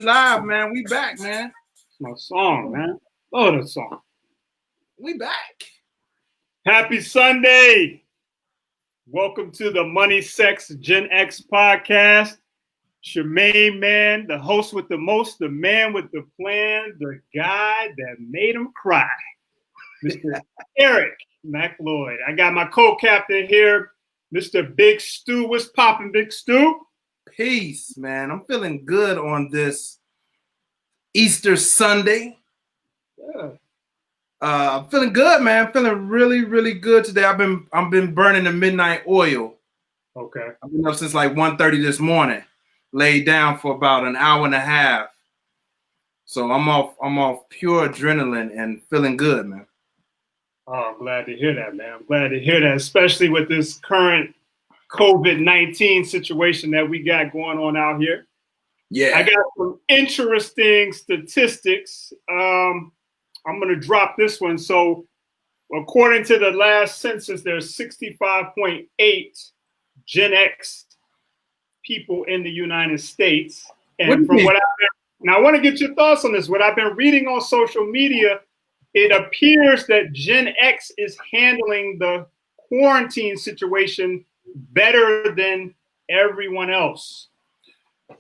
Live, man. We back, man. My song, man. Love the song. We back. Happy Sunday. Welcome to the Money, Sex, Gen X podcast. It's your main man, the host with the most, the man with the plan, the guy that made him cry, Mr. Eric McLoyd. I got my co-captain here, Mr. Big Stu. What's popping, Big Stu? Peace, man. I'm feeling good on this Easter Sunday. Yeah. I'm feeling good, man. Feeling really, really good today. I've been burning the midnight oil. Okay. I've been up since like 1:30 this morning. Laid down for about an hour and a half. So I'm off pure adrenaline and feeling good, man. Oh, I'm glad to hear that, man. I'm glad to hear that, especially with this current COVID-19 situation that we got going on out here. Yeah. I got some interesting statistics. I'm going to drop this one. So according to the last census, there's 65.8 Gen X people in the United States. And from what now I want to get your thoughts on this. What I've been reading on social media, it appears that Gen X is handling the quarantine situation better than everyone else.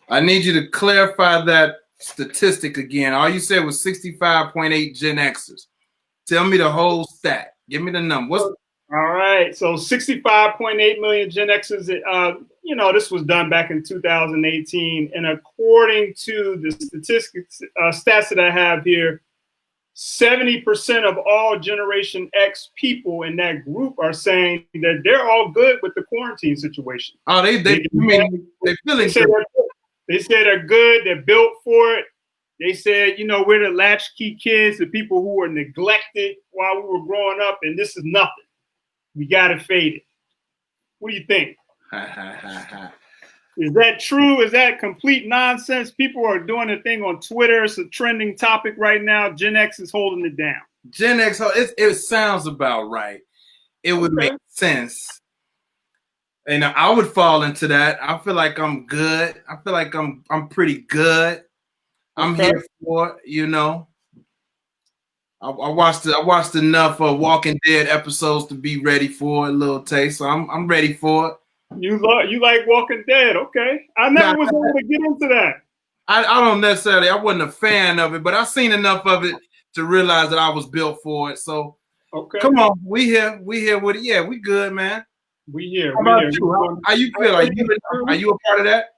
I need you to clarify that statistic again. All you said was 65.8 Gen Xers. Tell me the whole stat. Give me the number. All right. So 65.8 million Gen Xers. This was done back in 2018. And according to the statistics, stats that I have here, 70% of all Generation X people in that group are saying that they're all good with the quarantine situation. Oh, they feeling good. They say they're good. They're built for it. They said, we're the latchkey kids, the people who were neglected while we were growing up, and this is nothing. We got to fade it. What do you think? Is that true? Is that complete nonsense? People are doing a thing on Twitter. It's a trending topic right now. Gen X is holding it down. Gen X, it sounds about right. It would make sense. And I would fall into that. I feel like I'm good. I feel like I'm pretty good. I'm here for it, I watched enough of Walking Dead episodes to be ready for a little taste. So I'm ready for it. You like Walking Dead, okay? I never was able to get into that. I don't necessarily. I wasn't a fan of it, but I've seen enough of it to realize that I was built for it. So, Come on, we here with it. Yeah, we good, man. We here. How about you? How you feel? Are you a part of that?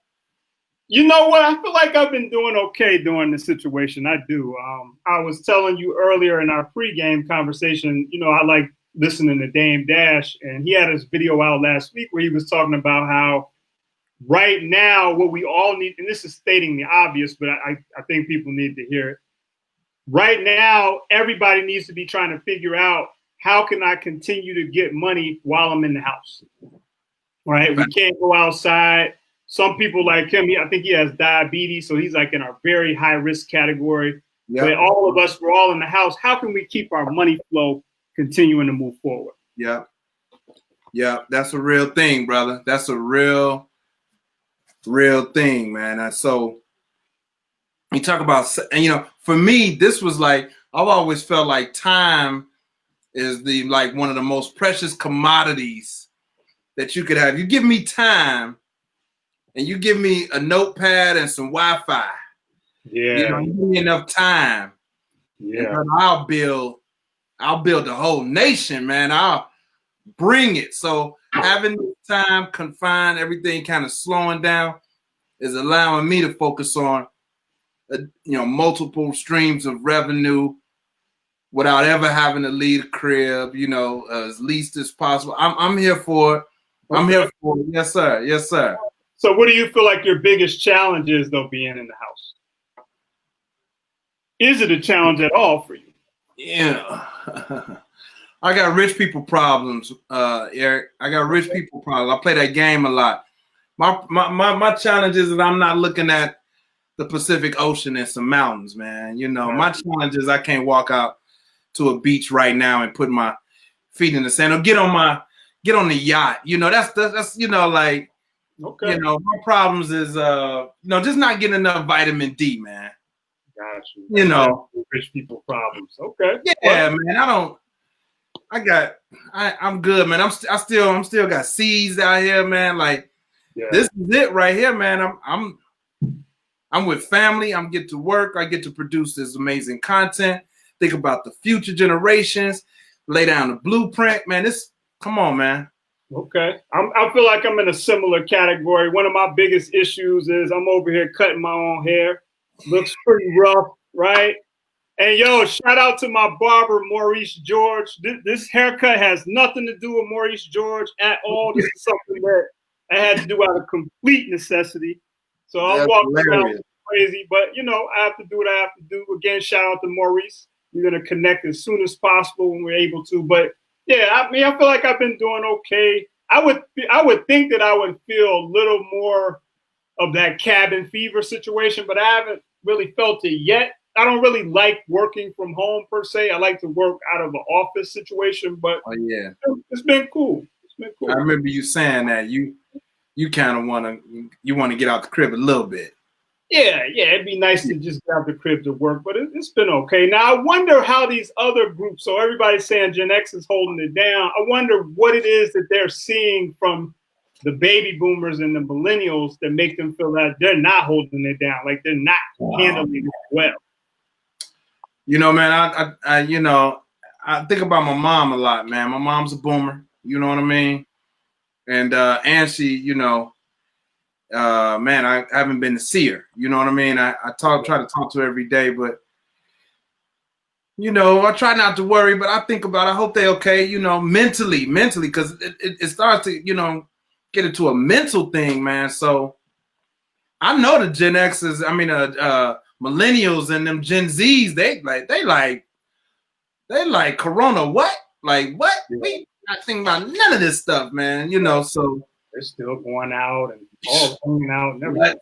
You know what? I feel like I've been doing okay during this situation. I do. I was telling you earlier in our pregame conversation, I like listening to Dame Dash, and he had his video out last week where he was talking about how right now what we all need, and this is stating the obvious, but I think people need to hear it. Right now, everybody needs to be trying to figure out, how can I continue to get money while I'm in the house? Right? We can't go outside. Some people like him, I think he has diabetes, so he's like in a very high risk category. Yep. But all of us, we're all in the house. How can we keep our money flow continuing to move forward? Yeah. Yeah, that's a real thing, brother. That's a real thing, man. And so you talk about, and for me, this was like, I've always felt like time is one of the most precious commodities that you could have. You give me time and you give me a notepad and some Wi-Fi. Yeah. You give me enough time. Yeah. And I'll build the whole nation, man. I'll bring it. So having time confined, everything kind of slowing down is allowing me to focus on, multiple streams of revenue without ever having to leave the crib, as least as possible. I'm here for it. I'm here for it. Yes, sir. Yes, sir. So what do you feel like your biggest challenge is, though, being in the house? Is it a challenge at all for you? Yeah. I got rich people problems, Eric. I got rich people problems. I play that game a lot. My challenge is that I'm not looking at the Pacific Ocean and some mountains, man. My challenge is I can't walk out to a beach right now and put my feet in the sand or get on the yacht. That's like Okay. My problems is just not getting enough vitamin D, man. Got you. Rich people problems. Okay. Yeah, man. I'm good, man. I'm still got seeds out here, man. Like this is it right here, man. I'm with family. I'm get to work. I get to produce this amazing content. Think about the future generations. Lay down the blueprint, man. Come on, man. Okay. I feel like I'm in a similar category. One of my biggest issues is I'm over here cutting my own hair. Looks pretty rough, right? And yo, shout out to my barber, Maurice George. This haircut has nothing to do with Maurice George at all. This is something that I had to do out of complete necessity. So I'm walking around crazy, but I have to do what I have to do. Again, shout out to Maurice. We're gonna connect as soon as possible when we're able to. But yeah, I feel like I've been doing okay. I would think that I would feel a little more of that cabin fever situation, but I haven't really felt it yet. I don't really like working from home per se. I like to work out of an office situation, but it's been cool. It's been cool. I remember you saying that you kind of want to get out the crib a little bit. Yeah, it'd be nice to just get out the crib to work, but it's been okay. Now, I wonder how these other groups, so everybody's saying Gen X is holding it down. I wonder what it is that they're seeing from the baby boomers and the millennials that make them feel that they're not holding it down, like they're not handling it well. Man, I think about my mom a lot, man. My mom's a boomer, you know what I mean? And she, man, I haven't been to see her. You know what I mean? I try to talk to her every day, but I try not to worry. But I think about, I hope they're okay. Mentally, because it starts to get into a mental thing, man. So I know the Gen X's. Millennials and them Gen Zs. They like Corona. What? Like what? We not thinking about none of this stuff, man. So they're still going out and all hanging out and everything.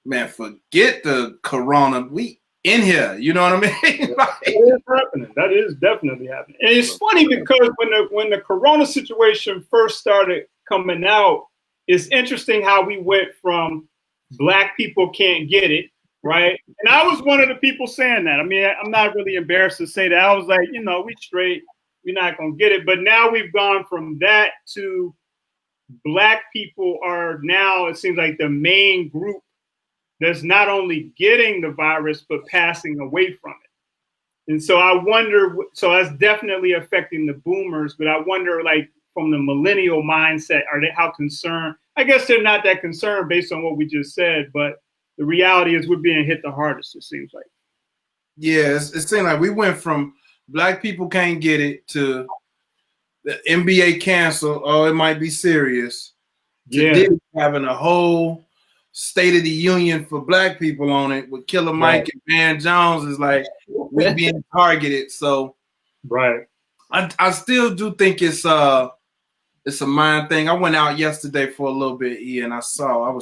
Man, forget the Corona. We in here. You know what I mean? That is happening. That is definitely happening. And it's funny because when the Corona situation first started coming out, it's interesting how we went from Black people can't get it, right? And I was one of the people saying that. I mean, I'm not really embarrassed to say that. I was like, we straight. We're not going to get it. But now we've gone from that to Black people are now, it seems like, the main group that's not only getting the virus, but passing away from it. And so I wonder, so that's definitely affecting the boomers, but I wonder, like, from the millennial mindset, how concerned? I guess they're not that concerned based on what we just said, but the reality is we're being hit the hardest, it seems like. Yeah, it seems like we went from Black people can't get it to the NBA cancel. Oh, it might be serious. Yeah, having a whole State of the Union for Black people on it with Killer Mike and Van Jones is like we being targeted. So I still do think it's a mind thing. I went out yesterday for a little bit, and it's a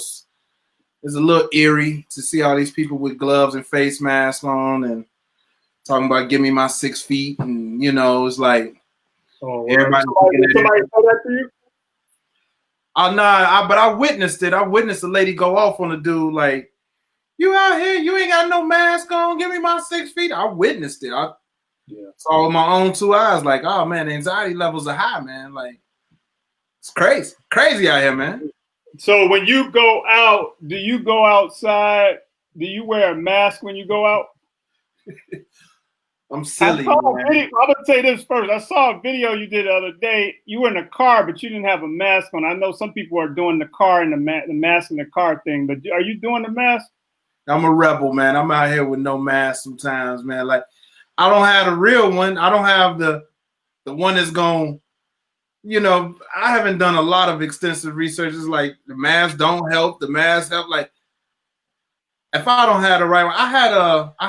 little eerie to see all these people with gloves and face masks on and talking about give me my 6 feet, and it's like everybody. Somebody said that to you? Oh no, but I witnessed it. I witnessed a lady go off on a dude like, "You out here? You ain't got no mask on. Give me my 6 feet." I witnessed it. I saw with my own 2 eyes. Like, oh man, the anxiety levels are high, man. Like, it's crazy out here, man. So when you go out, do you go outside? Do you wear a mask when you go out? I'm silly. I'm gonna say this first. I saw a video you did the other day. You were in a car, but you didn't have a mask on. I know some people are doing the car and the mask in the car thing, but are you doing the mask? I'm a rebel, man. I'm out here with no mask sometimes, man. Like, I don't have the real one. I don't have the one that's going. I haven't done a lot of extensive research. It's like the masks don't help. The masks help. Like, if I don't have the right one, I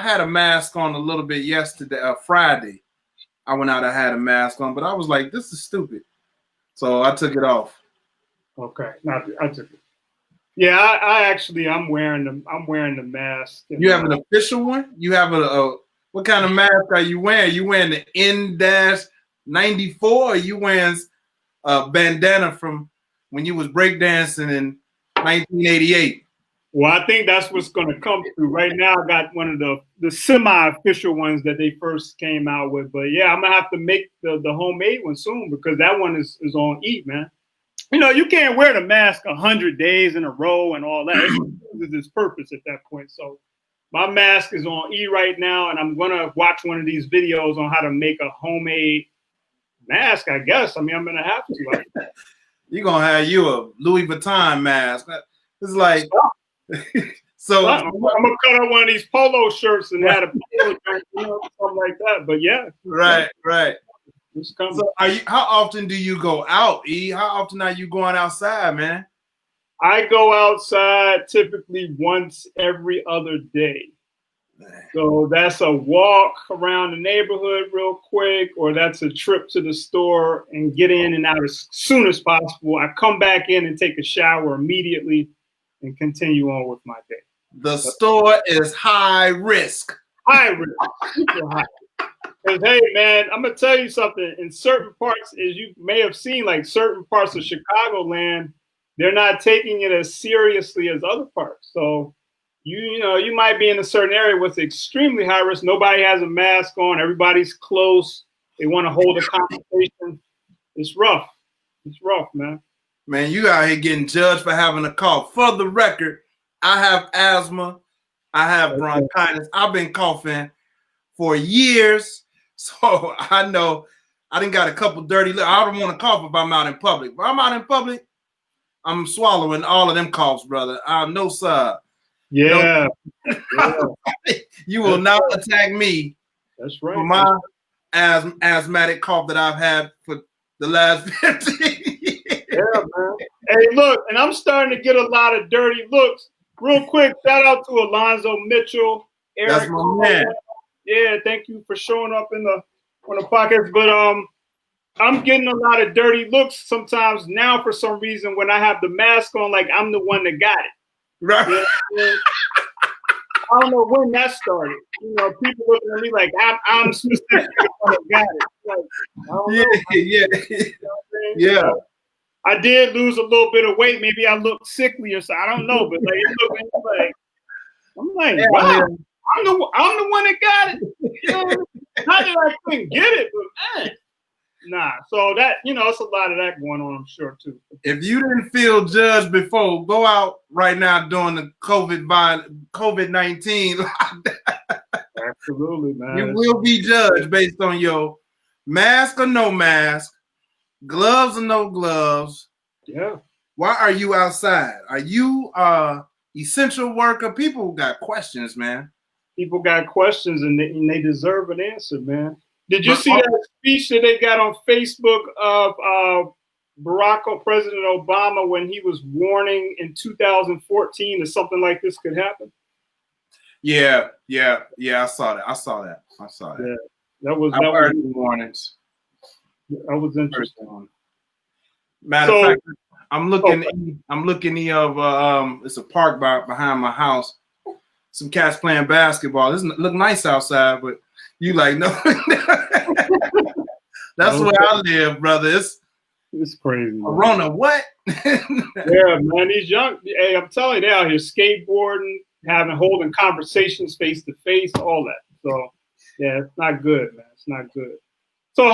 had a mask on a little bit yesterday, Friday. I went out, I had a mask on, but I was like, this is stupid. So I took it off. Okay. I took it. Yeah, I'm wearing the mask. You have an official one? You have what kind of mask are you wearing? You wearing the N-94 or you wearing a bandana from when you was breakdancing in 1988? Well, I think that's what's going to come through. Right now, I got one of the semi-official ones that they first came out with. But yeah, I'm gonna have to make the homemade one soon because that one is on E, man. You know, you can't wear the mask 100 days in a row and all that. It's its purpose at that point. So my mask is on E right now, and I'm gonna watch one of these videos on how to make a homemade mask. I guess. I mean, I'm gonna have to. You're gonna have you a Louis Vuitton mask. It's like. So I'm gonna cut out one of these polo shirts and add a polo shirt, something like that. But yeah, right. So how often do you go out, E? How often are you going outside, man? I go outside typically once every other day. So that's a walk around the neighborhood real quick, or that's a trip to the store and get in and out as soon as possible. I come back in and take a shower immediately and continue on with my day. The store is high risk. High risk. Super high. Because, hey, man, I'm going to tell you something. In certain parts, as you may have seen, like certain parts of Chicagoland, they're not taking it as seriously as other parts. So, you might be in a certain area with extremely high risk. Nobody has a mask on. Everybody's close. They want to hold a conversation. It's rough. It's rough, man. Man, you out here getting judged for having a cough. For the record, I have asthma. I have bronchitis. I've been coughing for years. So I know I done got a couple dirty lips. I don't want to cough if I'm out in public. If I'm out in public, I'm swallowing all of them coughs, brother. No, sir. Yeah. You will not attack me. That's right. For my asthmatic cough that I've had for the last 15 years. Yeah, man. Hey, look, and I'm starting to get a lot of dirty looks. Real quick, shout out to Alonzo Mitchell, Eric. That's my man. Yeah, thank you for showing up on the podcast. But I'm getting a lot of dirty looks sometimes now for some reason when I have the mask on, like I'm the one that got it. Right. I don't know when that started. People looking at me like I'm specifically the one that got it. Like, I don't know. Yeah. I did lose a little bit of weight. Maybe I look sickly or something. I don't know, but I'm like, wow, I'm the one that got it. Not that I couldn't get it, but man, nah. So that it's a lot of that going on. I'm sure too. If you didn't feel judged before, go out right now during the COVID-19 lockdown. Absolutely, man. You will be judged based on your mask or no mask. Gloves or no gloves. Yeah. Why are you outside? Are you essential worker? People got questions, man. People got questions and they deserve an answer, man. Did you see that speech that they got on Facebook of President Obama when he was warning in 2014 that something like this could happen? Yeah. I saw that. Yeah, that was warnings. That was interesting. Matter of fact, I'm looking of it's a park behind my house. Some cats playing basketball. This look nice outside, but you like no. That's where I live, brother. It's crazy. Corona, what? Yeah, man. These young, hey, I'm telling you, they're out here skateboarding, holding conversations face to face, all that. So yeah, it's not good, man. It's not good. So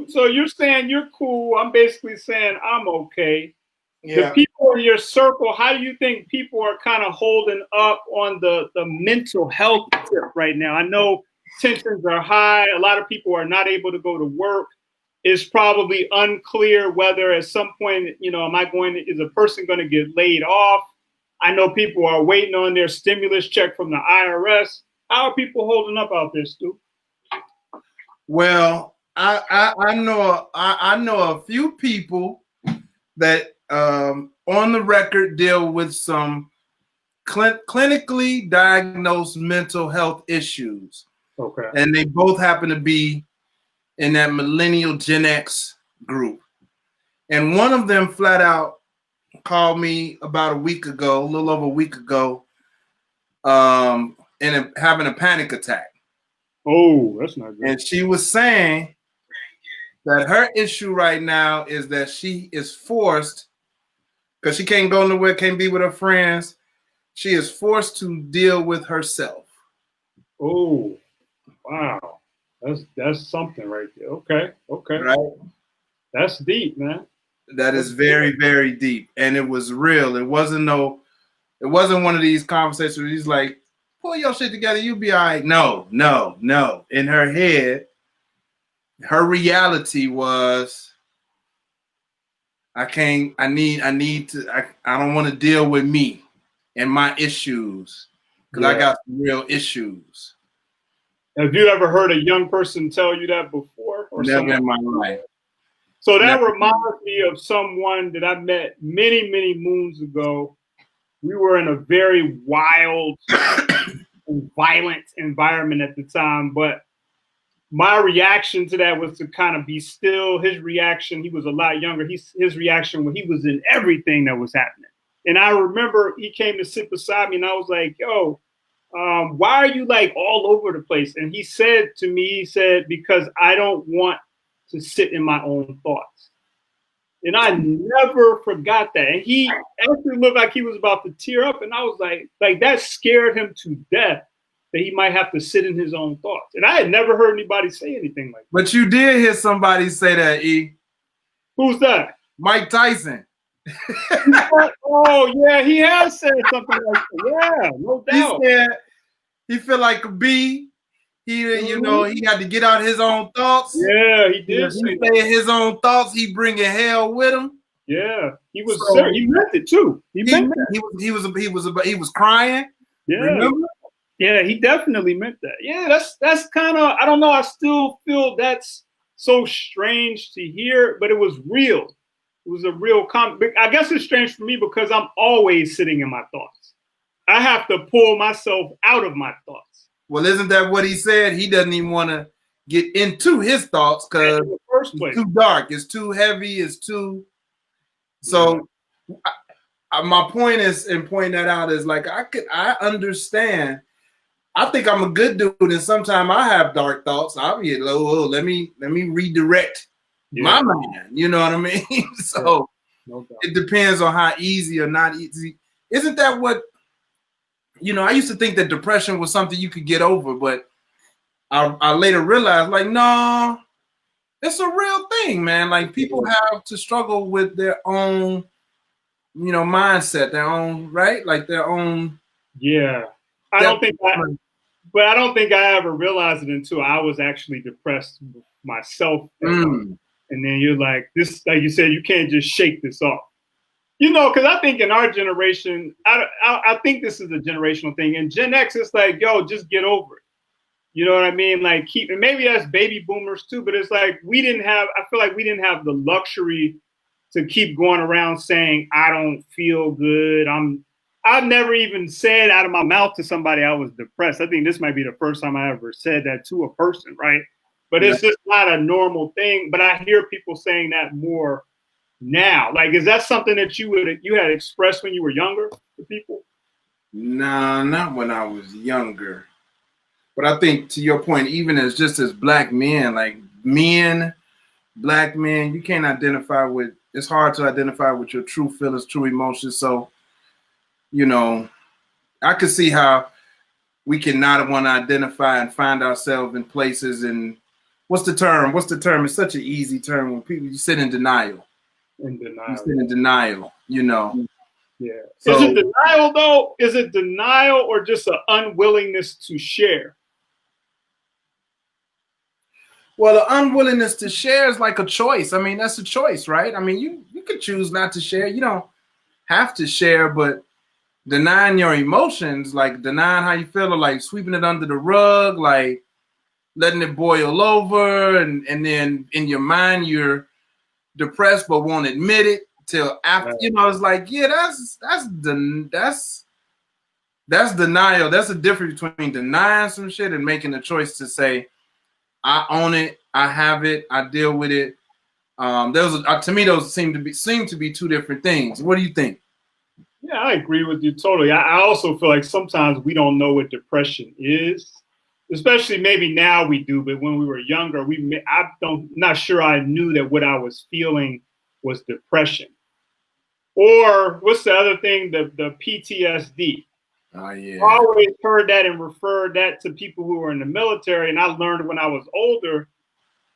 so you're saying you're cool. I'm basically saying I'm okay. Yeah. The people in your circle, how do you think people are kind of holding up on the mental health tip right now? I know tensions are high. A lot of people are not able to go to work. It's probably unclear whether at some point, is a person going to get laid off? I know people are waiting on their stimulus check from the IRS. How are people holding up out there, Stu? Well, I know a few people that on the record deal with some clinically diagnosed mental health issues. Okay. And they both happen to be in that millennial Gen X group. And one of them flat out called me about a little over a week ago, and having a panic attack. Oh, that's not good. And she was saying that her issue right now is that she is forced because she can't go nowhere, can't be with her friends. She is forced to deal with herself. Oh, wow. That's something right there. Okay. Right? That's deep, man. That is very, very deep. And it was real. It wasn't one of these conversations where he's like, pull your shit together, you'll be all right. No. In her head, her reality was, I don't want to deal with me and my issues because I got some real issues. Have you ever heard a young person tell you that before? Or never in my life. So that reminds me of someone that I met many, many moons ago. We were in a very wild and violent environment at the time, but my reaction to that was to kind of be still. His reaction, he was a lot younger. His reaction when he was in everything that was happening. And I remember he came to sit beside me and I was like, yo, why are you like all over the place? And he said to me, because I don't want to sit in my own thoughts. And I never forgot that. And he actually looked like he was about to tear up. And I was like that scared him to death that he might have to sit in his own thoughts. And I had never heard anybody say anything like that. But you did hear somebody say that, E. Who's that? Mike Tyson. Oh, yeah, he has said something like that. Yeah, no doubt. He said he felt like a bee. He had to get out his own thoughts. Yeah, he did. He say his own thoughts. He bringing hell with him. Yeah, he was. He meant it too. He was crying. Yeah, remember? Yeah, he definitely meant that. Yeah, that's kind of. I don't know. I still feel that's so strange to hear, but it was real. It was a real I guess it's strange for me because I'm always sitting in my thoughts. I have to pull myself out of my thoughts. Well, isn't that what he said? He doesn't even want to get into his thoughts because it's too dark, it's too heavy, it's too. So, my point is, in pointing that out, is like I understand. I think I'm a good dude, and sometimes I have dark thoughts. I'll be let me redirect my mind. You know what I mean? So it depends on how easy or not easy. Isn't that what? I used to think that depression was something you could get over, but I later realized, like, no, it's a real thing, man. Like, people have to struggle with their own, mindset, their own, right? Like their own. Yeah. I don't think I ever realized it until I was actually depressed myself. And then you're like, like you said, you can't just shake this off. Because I think in our generation, I think this is a generational thing. In Gen X, it's like, yo, just get over it. You know what I mean? Like, and maybe that's baby boomers too, but it's like I feel like we didn't have the luxury to keep going around saying, I don't feel good. I've never even said out of my mouth to somebody I was depressed. I think this might be the first time I ever said that to a person, right? But it's just not a normal thing. But I hear people saying that more now. Like, is that something that you had expressed when you were younger to people? No, not when I was younger. But I think, to your point, even as black men, like black men, you can't identify with. It's hard to identify with your true feelings, true emotions. So, I could see how we cannot want to identify and find ourselves in places. And what's the term? It's such an easy term when people sit in denial. You sit in denial, Yeah. So, is it denial though? Is it denial or just an unwillingness to share? Well, the unwillingness to share is like a choice. I mean, that's a choice, right? I mean, you could choose not to share. You don't have to share, but denying your emotions, like denying how you feel, or like sweeping it under the rug, like letting it boil over, and then in your mind you're depressed but won't admit it till after. It's like, that's denial. That's the difference between denying some shit and making a choice to say, I own it, I have it, I deal with it. To me, those seem to be two different things. What do you think? Yeah, I agree with you totally. I also feel like sometimes we don't know what depression is, especially maybe now we do, but when we were younger, not sure I knew that what I was feeling was depression. Or what's the other thing? The PTSD. Oh yeah. I always heard that and referred that to people who were in the military, and I learned when I was older.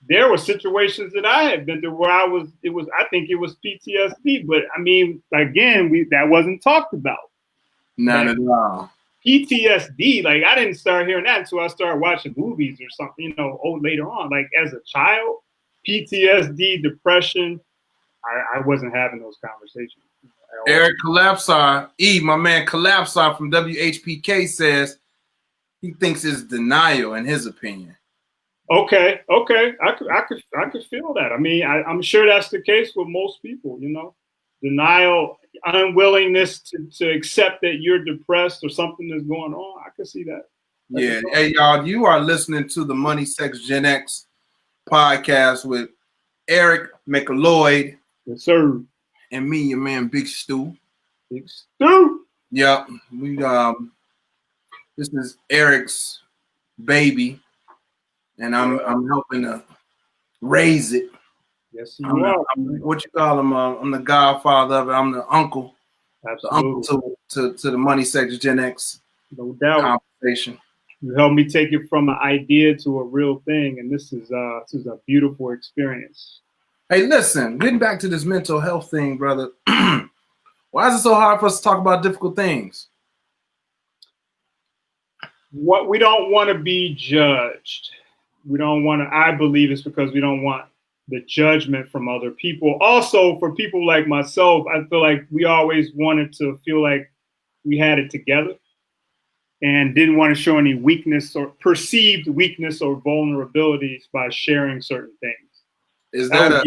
There were situations that I had been through where I think it was PTSD, but I mean, again, that wasn't talked about. Not at all. PTSD, like I didn't start hearing that until I started watching movies or something, later on. Like as a child, PTSD, depression, I wasn't having those conversations. Eric Collapsar, my man Collapsar from WHPK says he thinks it's denial in his opinion. Okay. I could feel that. I mean, I'm sure that's the case with most people, denial, unwillingness to accept that you're depressed or something is going on. I could see that. Yeah. Hey, y'all, you are listening to the Money, Sex, Gen X podcast with Eric McLoyd. Yes, sir. And me, your man, Big Stu. Big Stu. Yep. This is Eric's baby, and I'm helping to raise it. Yes, you are. What you call him? I'm the godfather of it. I'm the uncle. Absolutely. The uncle to the Money, Sex, Gen X. No doubt. Conversation. You helped me take it from an idea to a real thing, and this is a beautiful experience. Hey, listen, getting back to this mental health thing, brother. Why is it so hard for us to talk about difficult things? What we don't want to be judged. We don't want to, I believe it's because we don't want the judgment from other people. Also, for people like myself, I feel like we always wanted to feel like we had it together and didn't want to show any weakness or perceived weakness or vulnerabilities by sharing certain things. Is that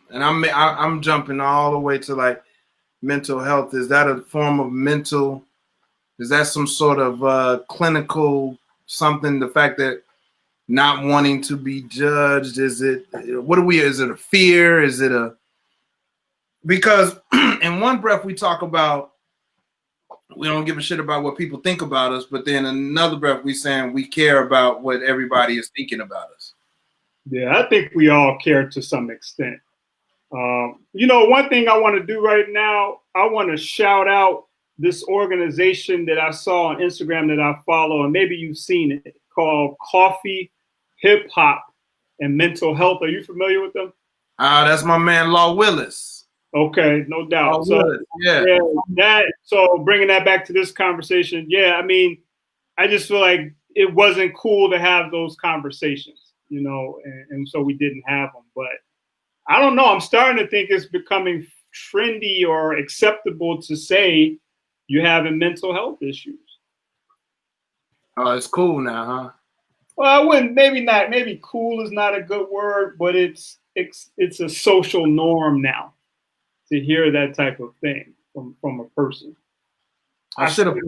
and I'm jumping all the way to like mental health. Is that a form of mental? Is that some sort of clinical something? The fact that not wanting to be judged, is it a fear? Is it because in one breath we talk about we don't give a shit about what people think about us, but then in another breath we saying we care about what everybody is thinking about us. Yeah, I think we all care to some extent. One thing I want to do right now, I want to shout out this organization that I saw on Instagram that I follow, and maybe you've seen it, called Coffee, Hip Hop, and Mental Health. Are you familiar with them? That's my man, Law Willis. Okay, no doubt. So bringing that back to this conversation, I mean, I just feel like it wasn't cool to have those conversations, and so we didn't have them. But I don't know. I'm starting to think it's becoming trendy or acceptable to say you're having mental health issues. Oh, it's cool now, huh? Well, I wouldn't. Maybe cool is not a good word, but it's a social norm now to hear that type of thing from a person. I think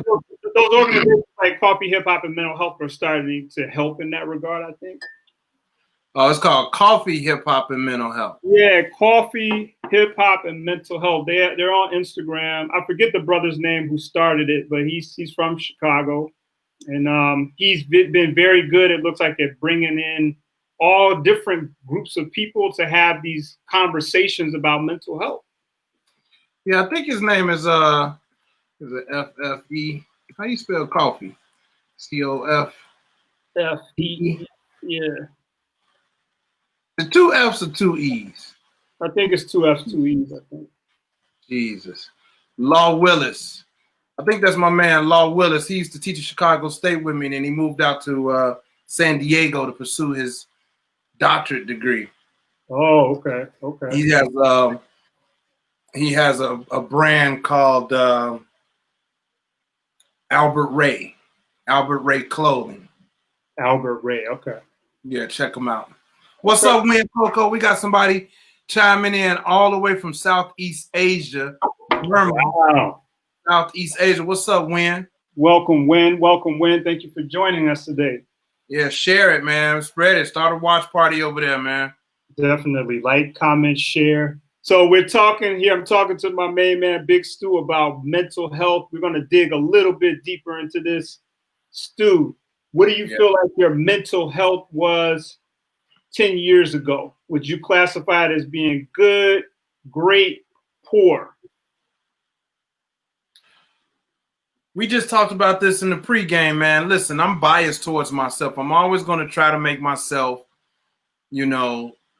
those organizations like Coffee, Hip Hop, and Mental Health are starting to help in that regard, I think. Oh, it's called Coffee, Hip Hop, and Mental Health. Yeah, Coffee, Hip Hop, and Mental Health. They're on Instagram. I forget the brother's name who started it, but he's from Chicago, and he's been very good. It looks like at bringing in all different groups of people to have these conversations about mental health. Yeah, I think his name is it FFE? How do you spell coffee? COF. FE. Yeah. The 2 F's or 2 E's? I think it's 2 F's, 2 E's, I think. Jesus. Law Willis. I think that's my man, Law Willis. He used to teach at Chicago State with me, and then he moved out to San Diego to pursue his doctorate degree. Oh, okay. He has a brand called Albert Ray Clothing. Albert Ray, okay. Yeah, check him out. What's up, Win Coco? We got somebody chiming in all the way from Southeast Asia. Wow. Southeast Asia. What's up, Win? Welcome, Win. Welcome, Win. Thank you for joining us today. Yeah, share it, man. Spread it. Start a watch party over there, man. Definitely. Like, comment, share. So we're talking here. I'm talking to my main man, Big Stu, about mental health. We're going to dig a little bit deeper into this. Stu, what do you feel like your mental health was 10 years ago, would you classify it as being good, great, poor? We just talked about this in the pregame, man. Listen, I'm biased towards myself. I'm always going to try to make myself,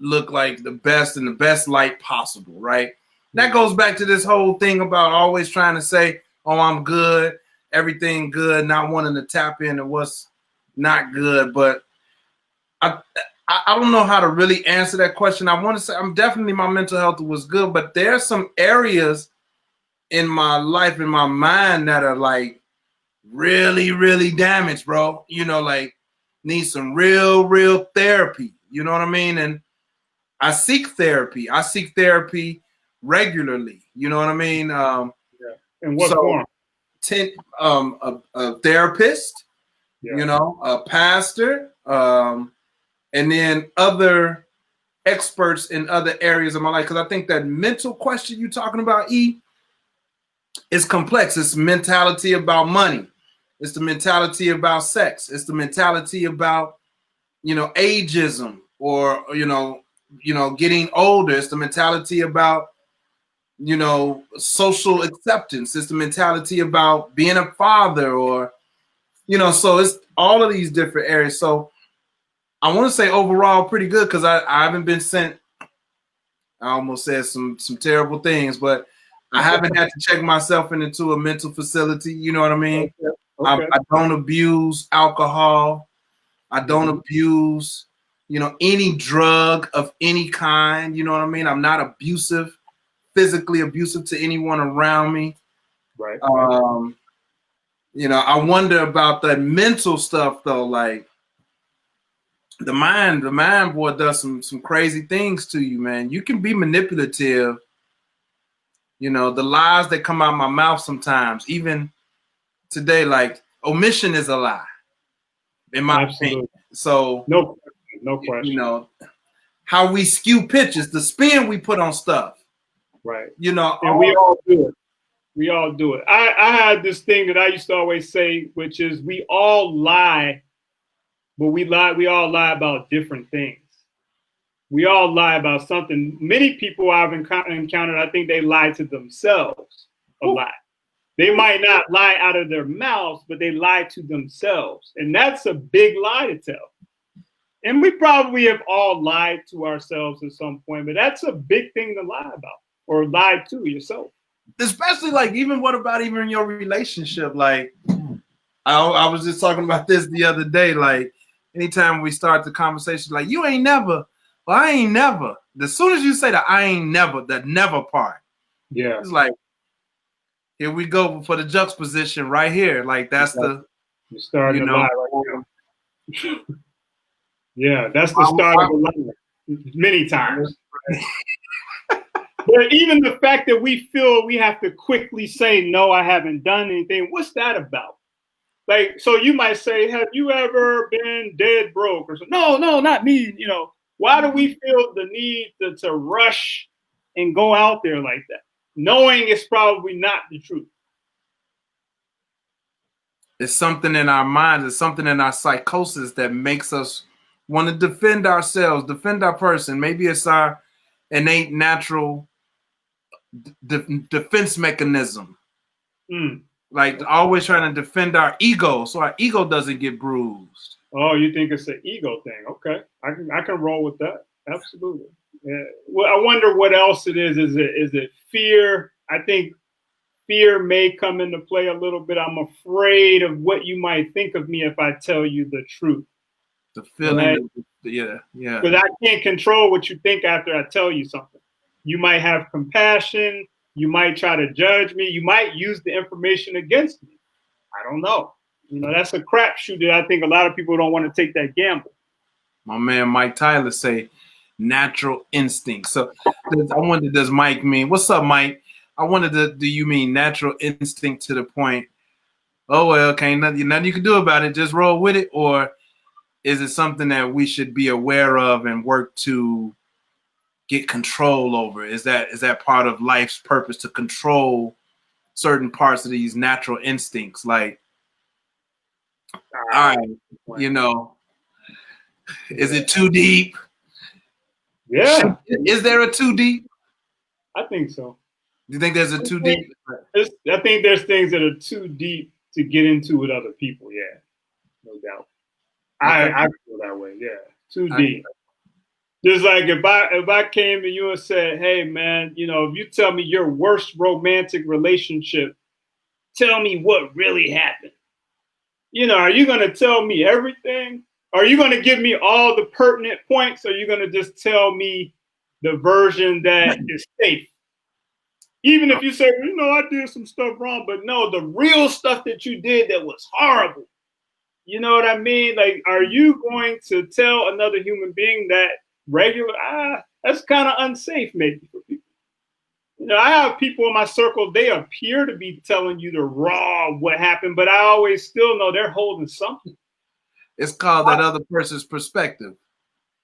look like the best in the best light possible, right? That goes back to this whole thing about always trying to say, oh, I'm good, everything good, not wanting to tap into what's not good. But I don't know how to really answer that question. I want to say my mental health was good, but there are some areas in my life, in my mind that are like really, really damaged, bro. Like need some real therapy. You know what I mean? And I seek therapy. I seek therapy regularly. You know what I mean? In what form? A therapist, a pastor, and then other experts in other areas of my life. Because I think that mental question you're talking about, E, is complex. It's mentality about money. It's the mentality about sex. It's the mentality about, ageism or, getting older. It's the mentality about, social acceptance. It's the mentality about being a father or, so it's all of these different areas. So I want to say overall pretty good because I haven't been sent. I almost said some terrible things, but I haven't had to check myself into a mental facility. You know what I mean? Okay. I don't abuse alcohol. I don't abuse, any drug of any kind. You know what I mean? I'm not abusive, physically abusive to anyone around me. Right. I wonder about the mental stuff though. Like the mind boy does some crazy things to you, man. You can be manipulative. The lies that come out of my mouth sometimes, even today, like omission is a lie, in my opinion. So no question. How we skew pictures, the spin we put on stuff. Right. And we all do it. We all do it. I had this thing that I used to always say, which is we all lie, but we all lie about different things. We all lie about something. Many people I've encountered, I think they lie to themselves a lot. They might not lie out of their mouths, but they lie to themselves. And that's a big lie to tell. And we probably have all lied to ourselves at some point, but that's a big thing to lie about or lie to yourself. Especially like what about even your relationship? Like I was just talking about this the other day. Like anytime we start the conversation, like you ain't never, well, I ain't never. As soon as you say that I ain't never, that never part. Yeah. It's like, here we go for the juxtaposition right here. Like that's you're starting to lie right now. Yeah, that's the start of the lie many times. But even the fact that we feel we have to quickly say, no, I haven't done anything. What's that about? Like, so you might say, have you ever been dead broke or something? No, not me. Why do we feel the need to rush and go out there like that, knowing it's probably not the truth? It's something in our minds. It's something in our psychosis that makes us want to defend ourselves, defend our person. Maybe it's our innate natural defense mechanism. Like always trying to defend our ego so our ego doesn't get bruised. Oh, you think it's an ego thing? Okay, I can roll with that. Absolutely. Yeah. Well, I wonder what else it is. Is it fear? I think fear may come into play a little bit. I'm afraid of what you might think of me if I tell you the truth. The feeling, yeah. Because I can't control what you think after I tell you something. You might have compassion. You might try to judge me. You might use the information against me. I don't know. That's a crapshoot that I think a lot of people don't want to take that gamble. My man Mike Tyler say natural instinct. So I wonder, does Mike mean, what's up, Mike? I wonder, do you mean natural instinct to the point, oh, well, okay, nothing you can do about it, just roll with it? Or is it something that we should be aware of and work to get control over? Is that part of life's purpose, to control certain parts of these natural instincts? Like, all right, is it too deep? Yeah. Is there a too deep? I think so. Do you think there's a too deep? I think there's things that are too deep to get into with other people. Yeah, no doubt. Okay. I feel that way. Yeah, too deep. Just like if I came to you and said, "Hey, man, you know, if you tell me your worst romantic relationship, tell me what really happened." You know, are you going to tell me everything? Are you going to give me all the pertinent points? Or are you going to just tell me the version that is safe? Even if you say, you know, I did some stuff wrong, but no, the real stuff that you did that was horrible. You know what I mean? Like, are you going to tell another human being that regular? That's kind of unsafe, maybe, for people. You know, I have people in my circle, they appear to be telling you the raw what happened, but I always still know they're holding something. It's called that other person's perspective.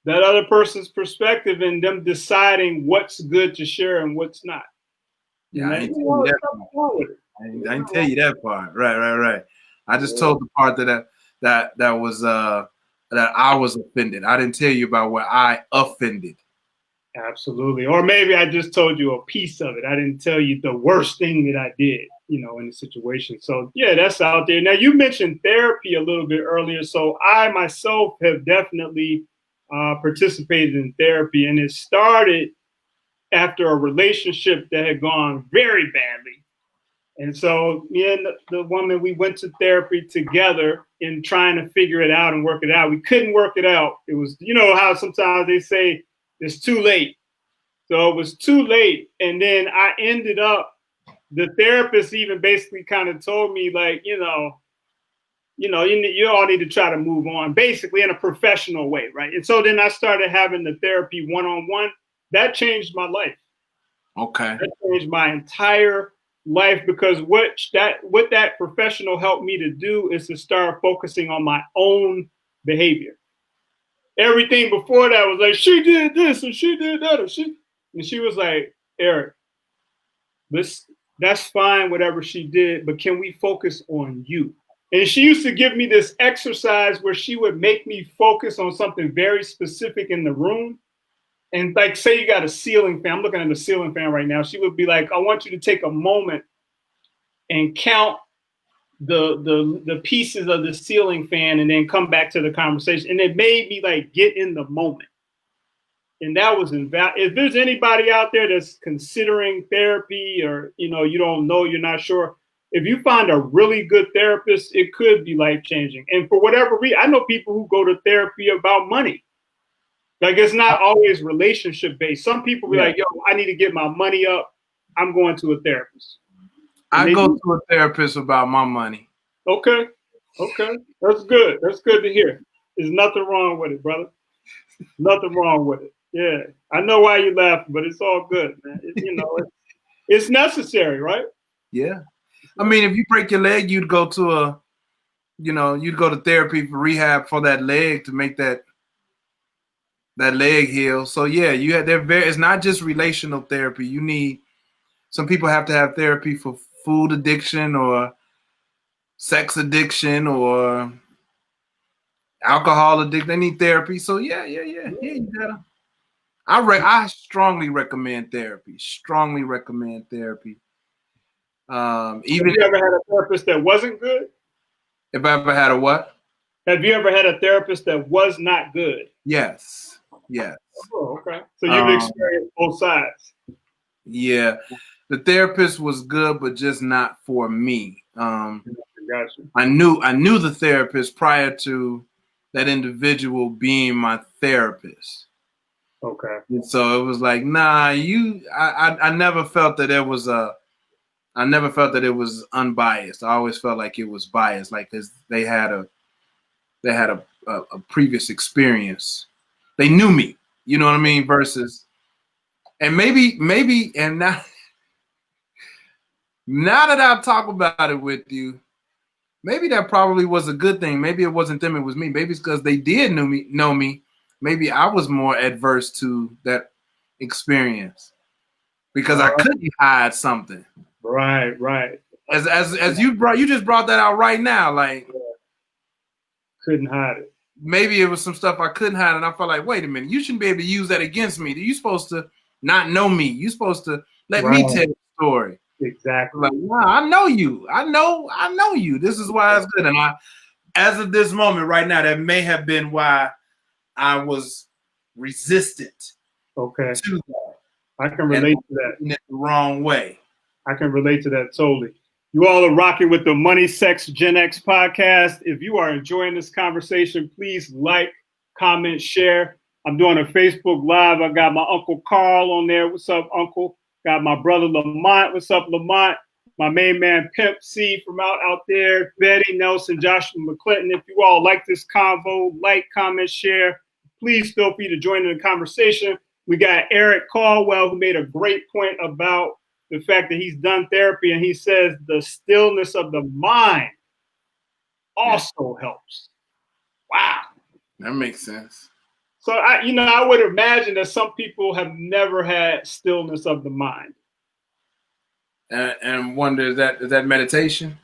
That other person's perspective and them deciding what's good to share and what's not. Yeah, I didn't tell you that part. I didn't tell you that part. Right. I just told the part that was that I was offended. I didn't tell you about where I offended. Absolutely. Or maybe I just told you a piece of it. I didn't tell you the worst thing that I did, you know, in the situation. So yeah, that's out there. Now you mentioned therapy a little bit earlier. So I myself have definitely participated in therapy, and it started after a relationship that had gone very badly. And so me and the woman, we went to therapy together in trying to figure it out and work it out. We couldn't work it out. It was, you know, how sometimes they say it's too late. So it was too late. And then I ended up, the therapist even basically kind of told me, like, you all need to try to move on, basically in a professional way, right? And so then I started having the therapy one-on-one. That changed my life. Okay. That changed my entire life, because what that professional helped me to do is to start focusing on my own behavior. Everything before that was like, she did this and she did that, and she was like, Eric, that's fine, whatever she did, but can we focus on you? And she used to give me this exercise where she would make me focus on something very specific in the room. And like, say you got a ceiling fan. I'm looking at the ceiling fan right now. She would be like, I want you to take a moment and count the pieces of the ceiling fan and then come back to the conversation. And it made me like get in the moment. And that was invaluable. If there's anybody out there that's considering therapy, or, you know, you don't know, you're not sure, if you find a really good therapist, it could be life-changing. And for whatever reason, I know people who go to therapy about money. Like, it's not always relationship-based. Some people be like, yo, I need to get my money up, I'm going to a therapist. I go to a therapist about my money. Okay. That's good. That's good to hear. There's nothing wrong with it, brother. Nothing wrong with it. Yeah. I know why you're laughing, but it's all good, man. It's necessary, right? Yeah. I mean, if you break your leg, you'd go to therapy for rehab for that leg to make that leg heal. So yeah, it's not just relational therapy. Some people have to have therapy for food addiction or sex addiction or alcohol addiction. They need therapy. So yeah. You gotta. I strongly recommend therapy. Strongly recommend therapy. Even have you ever had a therapist that wasn't good? If I ever had a what? Have you ever had a therapist that was not good? Yes. Oh, okay. So you've experienced both sides. Yeah. The therapist was good, but just not for me. Gotcha. I knew the therapist prior to that individual being my therapist. Okay. And so it was like, nah, I never felt that it was unbiased. I always felt like it was biased, like because they had a previous experience. They knew me, you know what I mean? Versus, and maybe, and now that I've talked about it with you, maybe that probably was a good thing. Maybe it wasn't them, it was me. Maybe it's because they did know me. Maybe I was more adverse to that experience because I couldn't hide something. Right. As you just brought that out right now, like couldn't hide it. maybe it was some stuff I couldn't hide, and I felt like, wait a minute, you shouldn't be able to use that against me. You're supposed to not know me. You're supposed to let me tell the story. Exactly. Like, nah, I know you. I know you. This is why it's good. And as of this moment right now, that may have been why I was resistant. Okay. To that. I can relate to that. In the wrong way. I can relate to that totally. You all are rocking with the Money, Sex, Gen X podcast. If you are enjoying this conversation, please like, comment, share. I'm doing a Facebook Live. I got my Uncle Carl on there. What's up, Uncle? Got my brother Lamont. What's up, Lamont? My main man, Pimp C from out there. Betty, Nelson, Joshua McClinton. If you all like this convo, like, comment, share. Please feel free to join in the conversation. We got Eric Caldwell, who made a great point about the fact that he's done therapy, and he says the stillness of the mind also helps. Wow. That makes sense. So I would imagine that some people have never had stillness of the mind. And wonder, is that meditation?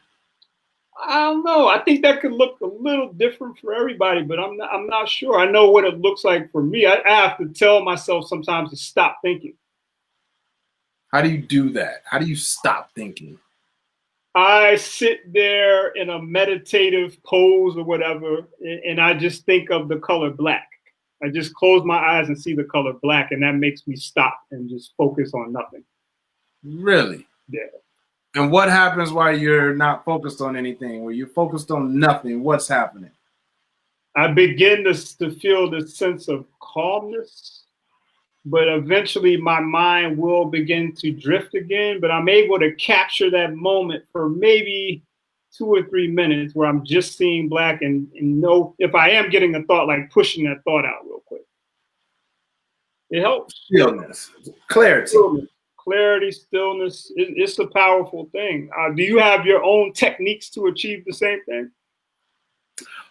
I don't know. I think that could look a little different for everybody, but I'm not sure. I know what it looks like for me. I have to tell myself sometimes to stop thinking. How do you do that? How do you stop thinking? I sit there in a meditative pose or whatever, and I just think of the color black. I just close my eyes and see the color black, and that makes me stop and just focus on nothing. Really? Yeah. And what happens while you're not focused on anything? Where you're focused on nothing, what's happening? I begin to feel this sense of calmness. But eventually my mind will begin to drift again, but I'm able to capture that moment for maybe 2 or 3 minutes where I'm just seeing black and know if I am getting a thought, like pushing that thought out real quick. It helps. Stillness, clarity. Clarity, stillness, it's a powerful thing. Do you have your own techniques to achieve the same thing?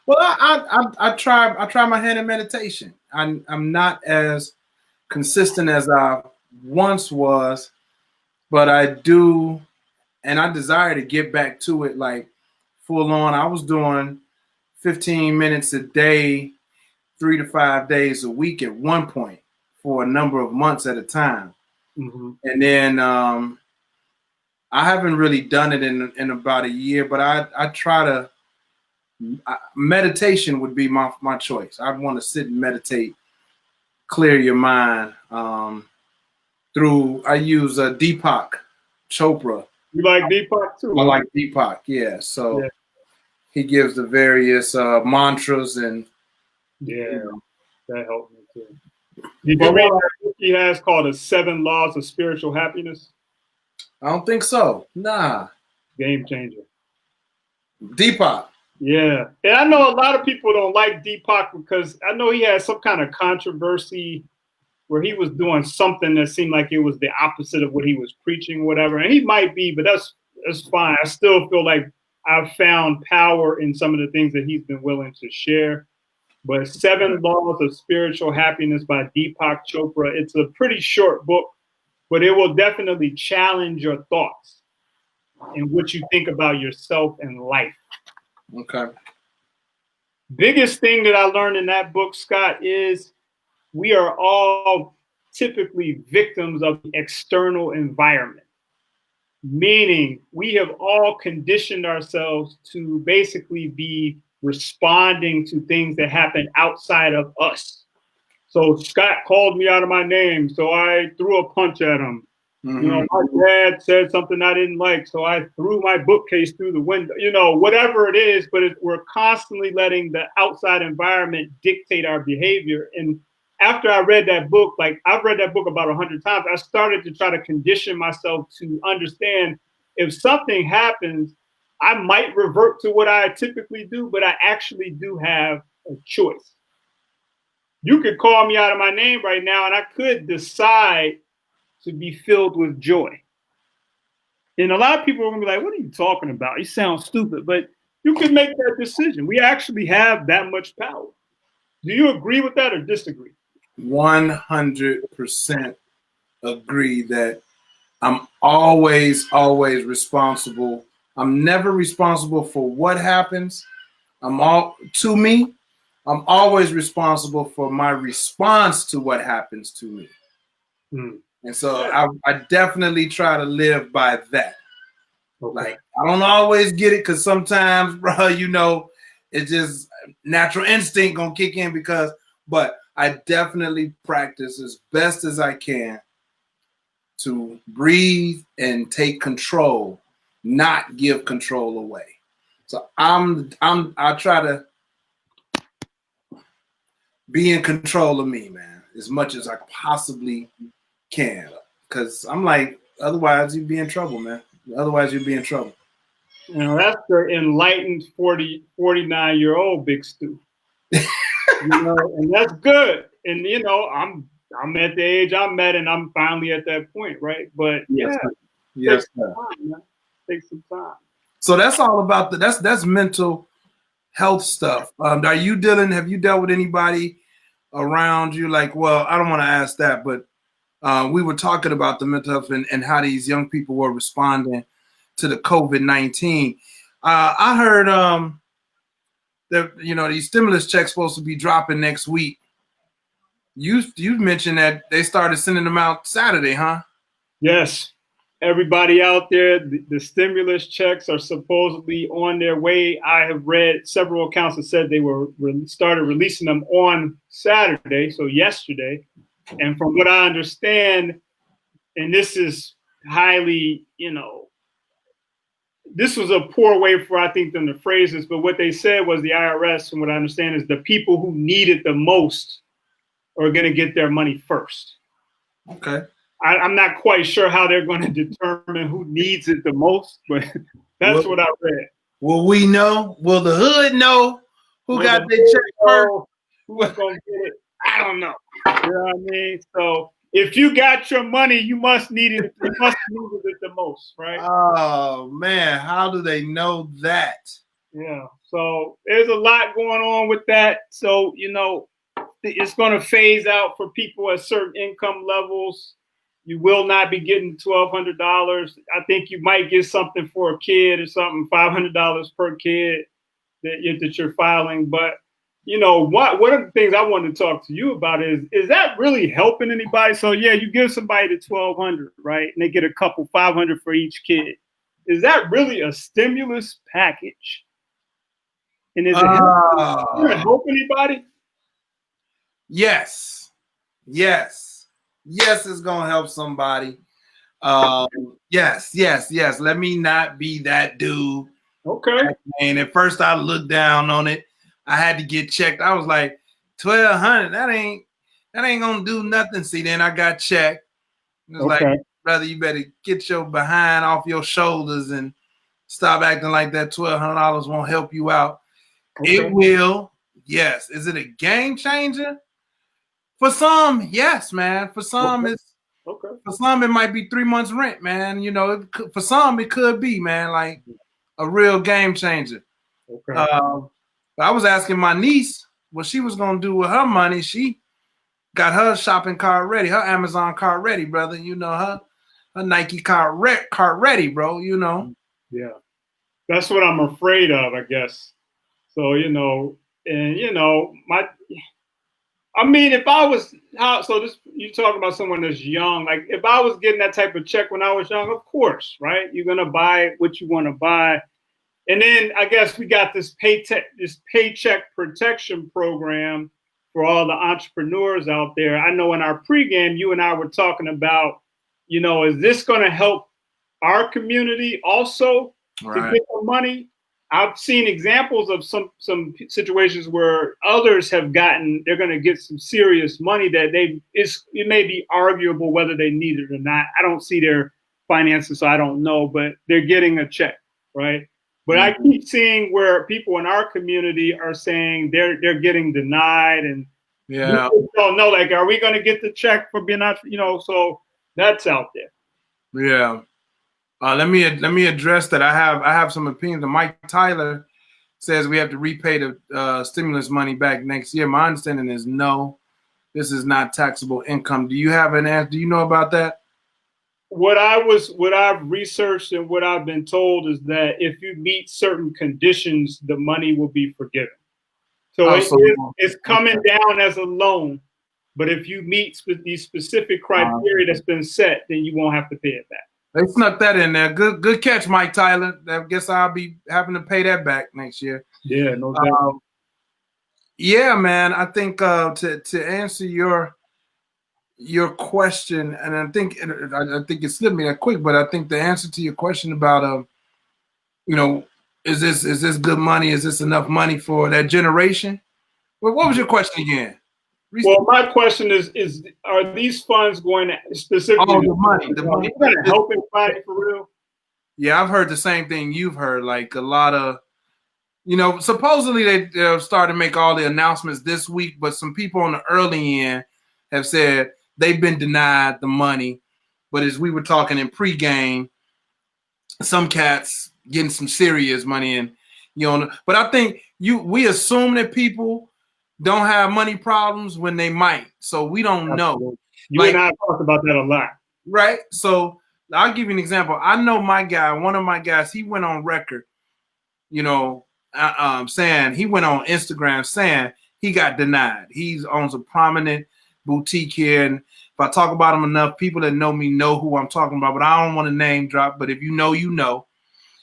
Well, I try my hand in meditation. I'm not as consistent as I once was, but I do, and I desire to get back to it like full on. I was doing 15 minutes a day, 3 to 5 days a week at one point for a number of months at a time. Mm-hmm. And then I haven't really done it in about a year, but I try to, meditation would be my choice. I'd want to sit and meditate, clear your mind. I use Deepak Chopra. You like Deepak too? I like Deepak, yeah. So he gives the various mantras and that helped me too. Did you read that book he has called The 7 Laws of Spiritual Happiness? I don't think so. Nah. Game changer. Deepak. Yeah. And I know a lot of people don't like Deepak because I know he had some kind of controversy where he was doing something that seemed like it was the opposite of what he was preaching or whatever. And he might be, but that's fine. I still feel like I've found power in some of the things that he's been willing to share. But 7 Laws of Spiritual Happiness by Deepak Chopra. It's a pretty short book, but it will definitely challenge your thoughts and what you think about yourself and life. Okay. Biggest thing that I learned in that book, Scott, is we are all typically victims of the external environment. Meaning we have all conditioned ourselves to basically be responding to things that happen outside of us. So Scott called me out of my name, so I threw a punch at him. Mm-hmm. You know, my dad said something I didn't like, so I threw my bookcase through the window. You know, whatever it is, but we're constantly letting the outside environment dictate our behavior. And after I read that book, like I've read that book about 100 times, I started to try to condition myself to understand if something happens, I might revert to what I typically do, but I actually do have a choice. You could call me out of my name right now, and I could decide to be filled with joy. And a lot of people are going to be like, what are you talking about? You sound stupid, but you can make that decision. We actually have that much power. Do you agree with that or disagree? 100% agree that I'm always responsible. I'm never responsible for what happens. To me, I'm always responsible for my response to what happens to me. And so I definitely try to live by that. Okay. Like, I don't always get it because sometimes, bro, you know, it's just natural instinct gonna kick in but I definitely practice as best as I can to breathe and take control, not give control away. So I try to be in control of me, man, as much as I possibly can. Because I'm like, otherwise you'd be in trouble, man. Otherwise you'd be in trouble. You know, that's the enlightened 49-year-old Big Stu. You know, and that's good. And you know, I'm at the age I'm at, and I'm finally at that point, right? But yes, takes some time, man. Takes some time. So that's all about that's mental health stuff. Have you dealt with anybody around you? Like, well, I don't want to ask that, but we were talking about the mental health and how these young people were responding to the COVID-19. I heard that, you know, these stimulus checks supposed to be dropping next week. You mentioned that they started sending them out Saturday, huh? Yes. Everybody out there, the stimulus checks are supposedly on their way. I have read several accounts that said they were started releasing them on Saturday, so yesterday. And from what I understand, and this is highly, you know, this was a poor way for, I think, them to phrase this, but what they said was the IRS, from what I understand, is the people who need it the most are going to get their money first. Okay. I'm not quite sure how they're going to determine who needs it the most, but that's what I read. Will we know? Will the hood know who got their check first? Who's going to get it? I don't know. You know what I mean? So if you got your money, you must need it. You must need it the most, right? Oh man, how do they know that? Yeah. So there's a lot going on with that. So, you know, it's going to phase out for people at certain income levels. You will not be getting $1,200. I think you might get something for a kid or something, $500 per kid that you're filing. But, you know, one of the things I wanted to talk to you about is that really helping anybody? So, yeah, you give somebody the $1,200, right? And they get a couple, $500 for each kid. Is that really a stimulus package? And is it help anybody? Yes. Yes, it's gonna help somebody. Yes. Let me not be that dude. Okay. And at first I looked down on it. I had to get checked. I was like, $1,200. That ain't gonna do nothing. See, then I got checked. It was like, brother, you better get your behind off your shoulders and stop acting like that $1,200 won't help you out. Okay. It will. Yes. Is it a game changer? For some, yes, man. For some, for some, it might be 3 months rent, man. You know, for some, it could be, man, like a real game changer. Okay. I was asking my niece what she was gonna do with her money. She got her shopping cart ready, her Amazon cart ready, brother. You know, her Nike cart ready, bro. You know. Yeah, that's what I'm afraid of, I guess. So you know, and you know, I mean, if I was you talk about someone that's young. Like if I was getting that type of check when I was young, of course, right? You're gonna buy what you want to buy, and then I guess we got this paycheck protection program for all the entrepreneurs out there. I know in our pregame, you and I were talking about, you know, is this going to help our community also to get the money? I've seen examples of some situations where others have they're going to get some serious money that it may be arguable whether they need it or not. I don't see their finances, so I don't know, but they're getting a check, right? But I keep seeing where people in our community are saying they're getting denied, and people don't know, like, are we going to get the check for being out? You know, so that's out there. Yeah. Let me address that. I have some opinions. Mike Tyler says we have to repay the stimulus money back next year. My understanding is no, this is not taxable income. Do you have an answer? Do you know about that? What I've researched and what I've been told is that if you meet certain conditions, the money will be forgiven. So it's coming down as a loan, but if you meet these specific criteria that's been set, then you won't have to pay it back. They snuck that in there. Good catch, Mike Tyler. I guess I'll be having to pay that back next year. Yeah, no doubt. Yeah, man. I think to answer your question, and I think it slipped me that quick, but I think the answer to your question about is this good money? Is this enough money for that generation? Well, what was your question again? Well, my question is are these funds going to specifically? Oh, the money. Going to help anybody for real? Yeah, I've heard the same thing you've heard. Like a lot of, supposedly they started to make all the announcements this week, but some people on the early end have said they've been denied the money. But as we were talking in pregame, some cats getting some serious money, and but I think we assume that people don't have money problems when they might, so we don't know. You and I talked about that a lot, right? So I'll give you an example. I know one of my guys, he went on record, saying he went on Instagram saying he got denied. He owns a prominent boutique here, and if I talk about him enough, people that know me know who I'm talking about, but I don't want to name drop. But if you know,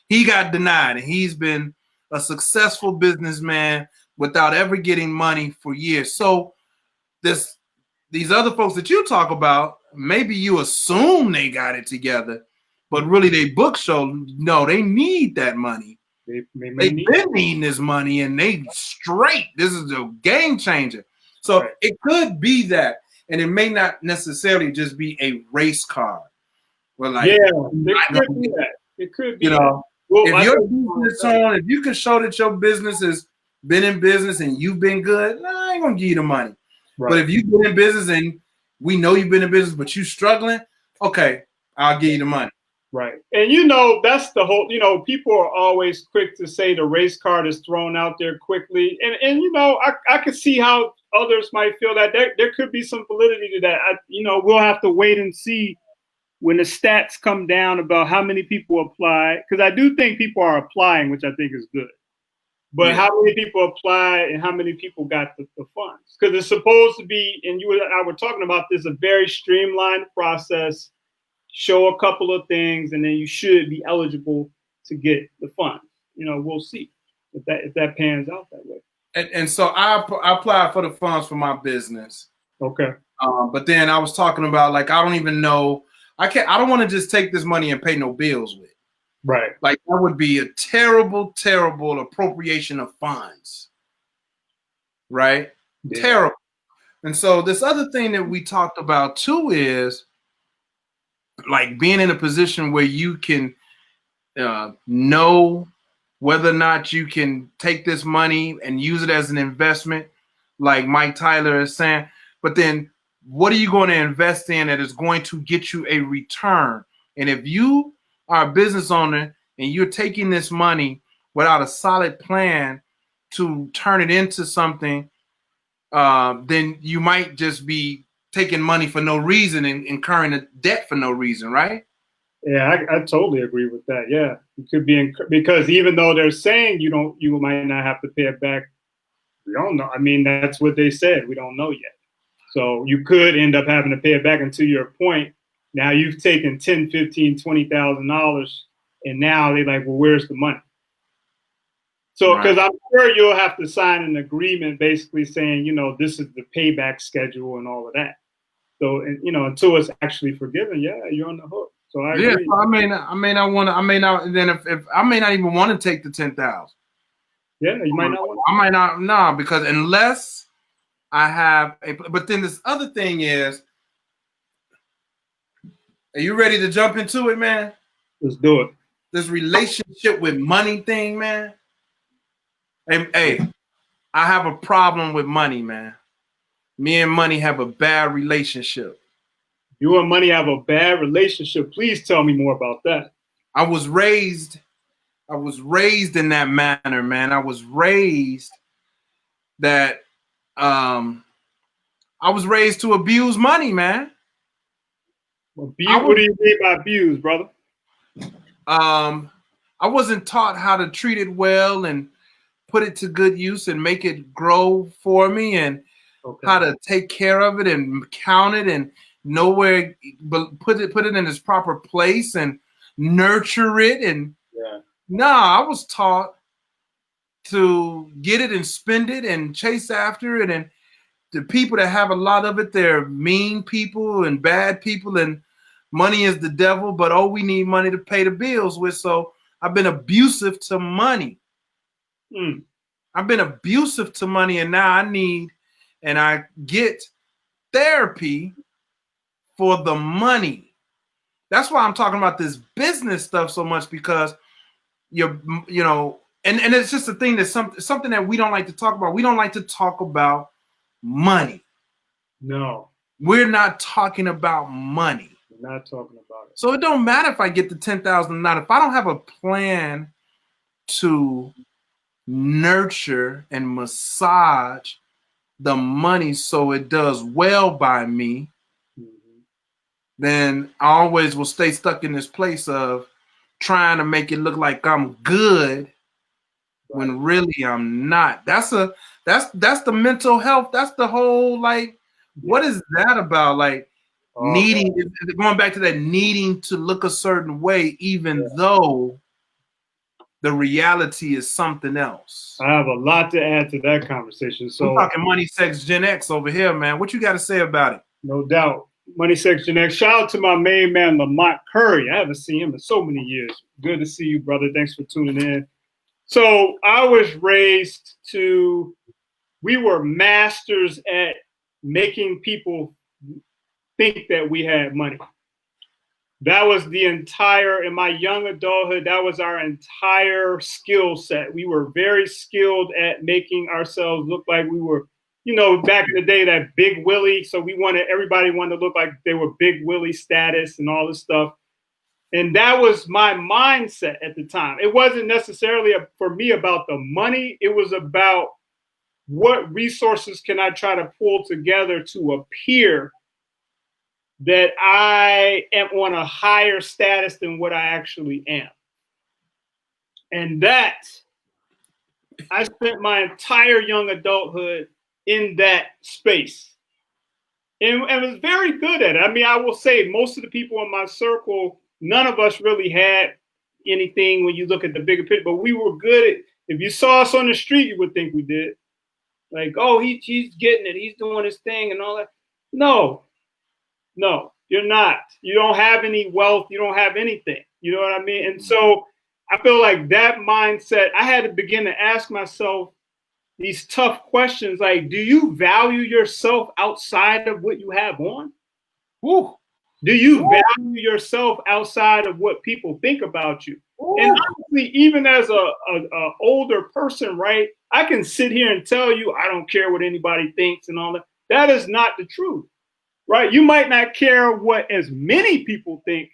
he got denied, and he's been a successful businessman without ever getting money for years. So these other folks that you talk about, maybe you assume they got it together, but really they book show, no, they need that money. They've been needing this money, and they straight. This is a game changer. So It could be that, and it may not necessarily just be a race card. Well, like, it could be that. It could be. Well, if your business if you can show that your business has been in business and you've been good, I ain't gonna give you the money. Right. But if you've been in business and we know you've been in business, but you're struggling, okay, I'll give you the money. Right. And that's the whole, people are always quick to say the race card is thrown out there quickly. And I could see how others might feel that there could be some validity to that. We'll have to wait and see when the stats come down about how many people apply, because I do think people are applying, which I think is good. But how many people apply and how many people got the funds? Because it's supposed to be, and you and I were talking about this, a very streamlined process. Show a couple of things, and then you should be eligible to get the funds. We'll see if that pans out that way. And so I applied for the funds for my business. Okay. But then I was talking about, like, I don't even know. I don't want to just take this money and pay no bills with. Right. Like, that would be a terrible, terrible appropriation of funds. Right? Yeah. Terrible. And so this other thing that we talked about too is, like, being in a position where you can know whether or not you can take this money and use it as an investment, like Mike Tyler is saying. But then what are you going to invest in that is going to get you a return? And if you are a business owner and you're taking this money without a solid plan to turn it into something, then you might just be taking money for no reason and incurring a debt for no reason, right? Yeah, I totally agree with that. Yeah, it could be because even though they're saying you might not have to pay it back, we don't know. I mean, that's what they said. We don't know yet. So you could end up having to pay it back. And to your point, now you've taken $10,000, $15,000, $20,000, and now they're like, well, where's the money? So, because I'm sure you'll have to sign an agreement basically saying, this is the payback schedule and all of that. So, until it's actually forgiven, you're on the hook. So I agree. Yeah, so I may not. Then if I may not even want to take the 10,000. Yeah, you might not want to. I might not, no, because unless I have but then this other thing is, are you ready to jump into it, man? Let's do it. This relationship with money thing, man. Hey, I have a problem with money, man. Me and money have a bad relationship. You and money have a bad relationship. Please tell me more about that. I was raised in that manner, man. I was raised that I was raised to abuse money, man. What do you mean by abuse, brother? I wasn't taught how to treat it well and put it to good use and make it grow for me, and how to take care of it and count it and know where, but put it in its proper place and nurture it. And I was taught to get it and spend it and chase after it. And the people that have a lot of it, they're mean people and bad people, and money is the devil, but we need money to pay the bills with. So I've been abusive to money. I've been abusive to money, and now I get therapy for the money. That's why I'm talking about this business stuff so much, because and it's just a thing that's something that we don't like to talk about. We don't like to talk about money. No. We're not talking about money. We're not talking about it. So it don't matter if I get the 10,000 or not. If I don't have a plan to nurture and massage the money so it does well by me, then I always will stay stuck in this place of trying to make it look like I'm good when really I'm not. That's the mental health. That's the whole, like, what is that about? Like, needing, going back to that, needing to look a certain way, even though the reality is something else. I have a lot to add to that conversation. So we're talking money, sex, Gen X over here, man. What you got to say about it? No doubt. Money, sex, Gen X. Shout out to my main man, Lamont Curry. I haven't seen him in so many years. Good to see you, brother. Thanks for tuning in. So I was raised we were masters at making people think that we had money. That was in my young adulthood, that was our entire skill set. We were very skilled at making ourselves look like we were, back in the day, that Big Willie. So everybody wanted to look like they were Big Willie status and all this stuff. And that was my mindset at the time. It wasn't necessarily for me about the money. It was about what resources can I try to pull together to appear that I am on a higher status than what I actually am. And I spent my entire young adulthood in that space. And was very good at it. I mean, I will say most of the people in my circle, none of us really had anything when you look at the bigger picture, but we were good at, if you saw us on the street, you would think we did. Like, he's getting it. He's doing his thing and all that. No, you're not. You don't have any wealth. You don't have anything. You know what I mean? And so I feel like that mindset, I had to begin to ask myself these tough questions. Like, do you value yourself outside of what you have on? Ooh. Do you value yourself outside of what people think about you? Ooh. And honestly, even as a older person, right, I can sit here and tell you I don't care what anybody thinks and all that. That is not the truth, right? You might not care what as many people think,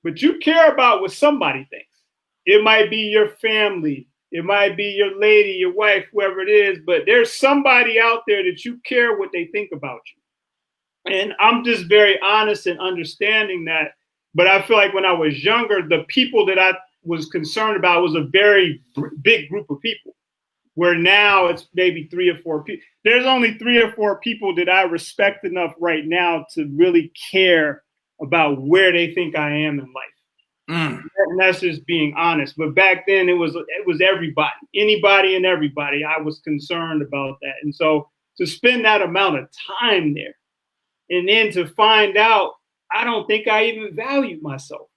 but you care about what somebody thinks. It might be your family. It might be your lady, your wife, whoever it is, but there's somebody out there that you care what they think about you. And I'm just very honest in understanding that. But I feel like when I was younger, the people that I was concerned about was a very big group of people, where now it's maybe 3 or 4 people. There's only 3 or 4 people that I respect enough right now to really care about where they think I am in life. And that's just being honest. But back then it was everybody, anybody and everybody. I was concerned about that. And so to spend that amount of time there, and then to find out, I don't think I even valued myself.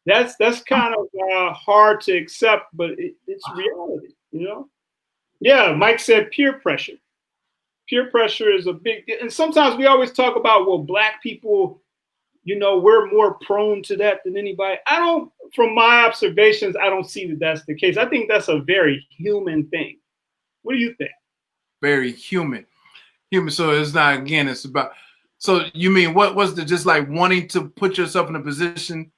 That's kind of hard to accept, but it's reality, Yeah, Mike said peer pressure. Peer pressure is a big deal. And sometimes we always talk about, well, Black people, we're more prone to that than anybody. From my observations, I don't see that that's the case. I think that's a very human thing. What do you think? Very human. So it's not, again, it's about, so you mean what was the, just like wanting to put yourself in a position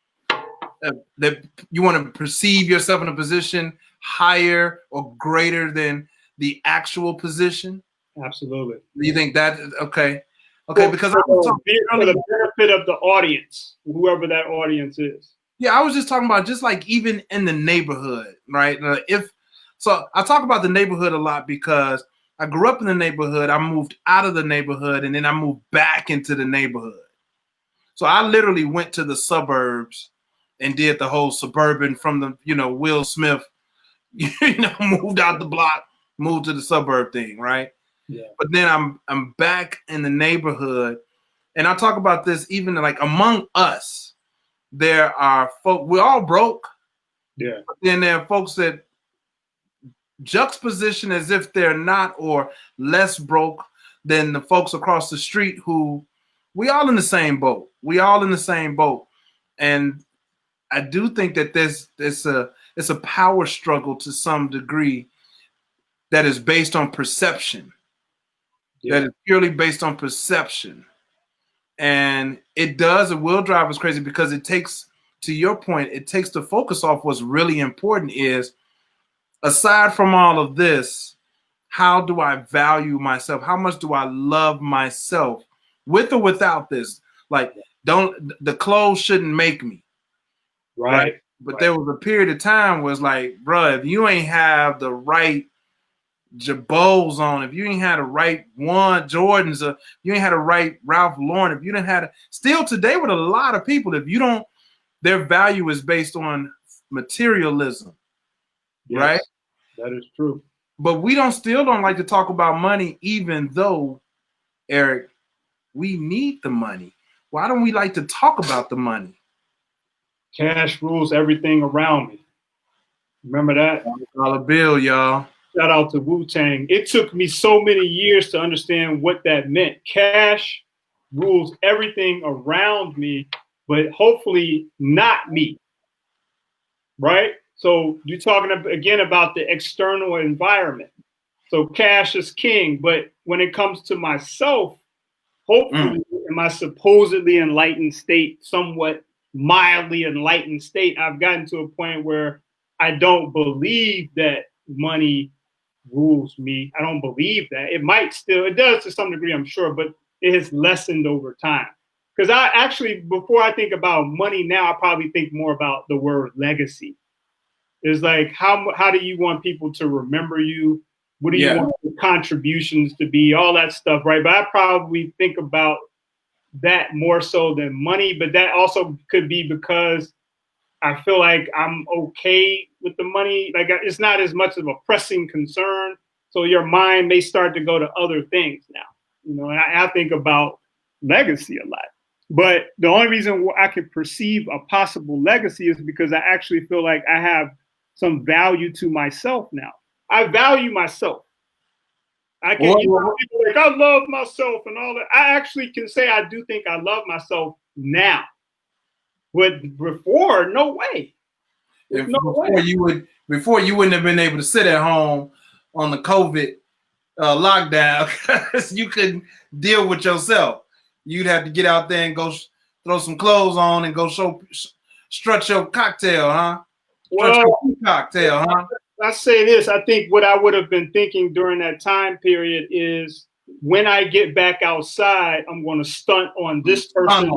that you want to perceive yourself in a position higher or greater than the actual position? Absolutely. Do you think that, okay, because I was talking for the benefit of the audience, whoever that audience is. Yeah, I was just talking about just like even in the neighborhood, right? If So I talk about the neighborhood a lot because I grew up in the neighborhood. I moved out of the neighborhood, and then I moved back into the neighborhood. So I literally went to the suburbs and did the whole suburban from the, Will Smith, moved out the block, moved to the suburb thing, right? Yeah. But then I'm back in the neighborhood, and I talk about this even like among us. There are folk, we're all broke. Yeah. But then there are folks that juxtaposition as if they're not or less broke than the folks across the street who we all in the same boat. We all in the same boat. And I do think that it's a power struggle to some degree that is based on perception. Yeah. That is purely based on perception. And it will drive us crazy because it takes, to your point, it takes the focus off what's really important is, aside from all of this, how do I value myself? How much do I love myself with or without this? Like, the clothes shouldn't make me. Right. But there was a period of time where it's like, bro, if you ain't have the right Jabos on, if you ain't had the right Jordans, you ain't had the right Ralph Lauren, if you didn't have still today with a lot of people, if you don't, their value is based on materialism. Yes, right? That is true. But we still don't like to talk about money, even though, Eric, we need the money. Why don't we like to talk about the money? Cash rules everything around me. Remember that? $1 bill, y'all. Shout out to Wu-Tang. It took me so many years to understand what that meant. Cash rules everything around me, but hopefully not me. Right? So you're talking again about the external environment. So cash is king, but when it comes to myself, hopefully in my supposedly enlightened state, somewhat mildly enlightened state, I've gotten to a point where I don't believe that money rules me. I don't believe that. It does to some degree, I'm sure, but it has lessened over time. Because I actually, before I think about money now, I probably think more about the word legacy. It's like, how do you want people to remember you? What do you want your contributions to be? All that stuff, right? But I probably think about that more so than money. But that also could be because I feel like I'm okay with the money. Like, it's not as much of a pressing concern. So your mind may start to go to other things now. And I think about legacy a lot. But the only reason I can perceive a possible legacy is because I actually feel like I have some value to myself now. I value myself. I can people like, I love myself and all that. I actually can say I do think I love myself now. But before, no way. Before you wouldn't have been able to sit at home on the COVID lockdown because you couldn't deal with yourself. You'd have to get out there and go throw some clothes on and go strut your cocktail, huh? Cocktail, huh? I say this. I think what I would have been thinking during that time period is when I get back outside, I'm going to stunt on this person.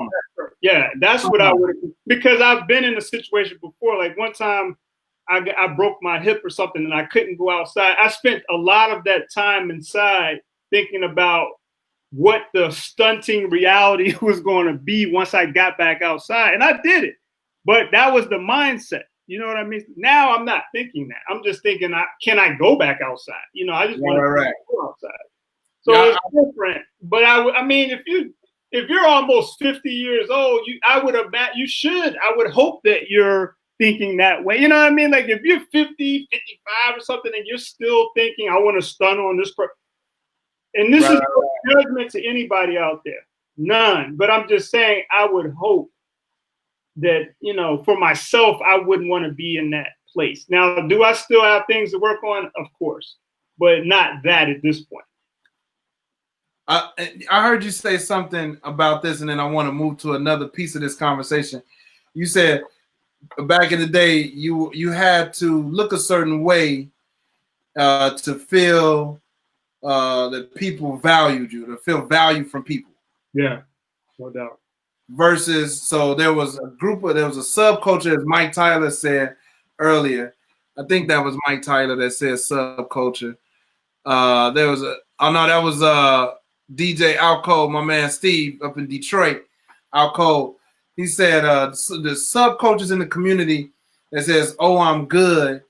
Yeah, that's what I would have, because I've been in a situation before. Like one time I broke my hip or something and I couldn't go outside. I spent a lot of that time inside thinking about what the stunting reality was going to be once I got back outside. And I did it. But that was the mindset. You know what I mean? Now I'm not thinking that. I'm just thinking, can I go back outside? I just want to go outside. So it's different. But I mean, if you're almost 50 years old, I would hope that you're thinking that way. You know what I mean? Like if you're 50, 55 or something, and you're still thinking, I want to stun on this person. And this is no judgment to anybody out there. None. But I'm just saying, I would hope that, for myself, I wouldn't want to be in that place. Now, do I still have things to work on? Of course, but not that at this point. I heard you say something about this, and then I want to move to another piece of this conversation. You said back in the day, you had to look a certain way to feel that people valued you, to feel value from people. Yeah, no doubt. Versus, so there was a subculture, as Mike Tyler said earlier, I think that was Mike Tyler that said subculture. There was that was DJ Alco, my man Steve up in Detroit. Alco, he said the subcultures in the community that says, "Oh, I'm good.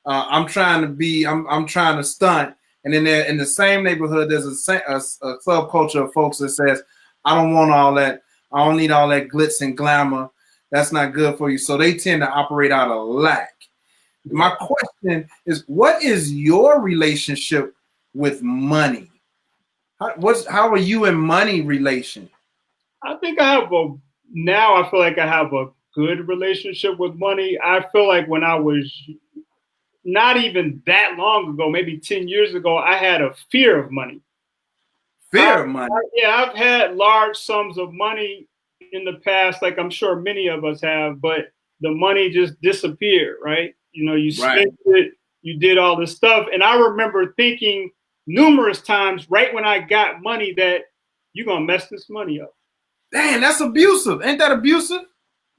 I'm trying to stunt." And then there, in the same neighborhood, there's a subculture of folks that says, "I don't want all that. I don't need all that glitz and glamour. That's not good for you." So they tend to operate out of lack. My question is, what is your relationship with money? How are you in money relation? I think I feel like I have a good relationship with money. I feel like when I was not even that long ago, maybe 10 years ago, I had a fear of money. Fear of money? I've had large sums of money in the past, like I'm sure many of us have, but the money just disappeared, right? You know, you spent it, you did all this stuff. And I remember thinking numerous times right when I got money that you're going to mess this money up. Dang, that's abusive. Ain't that abusive?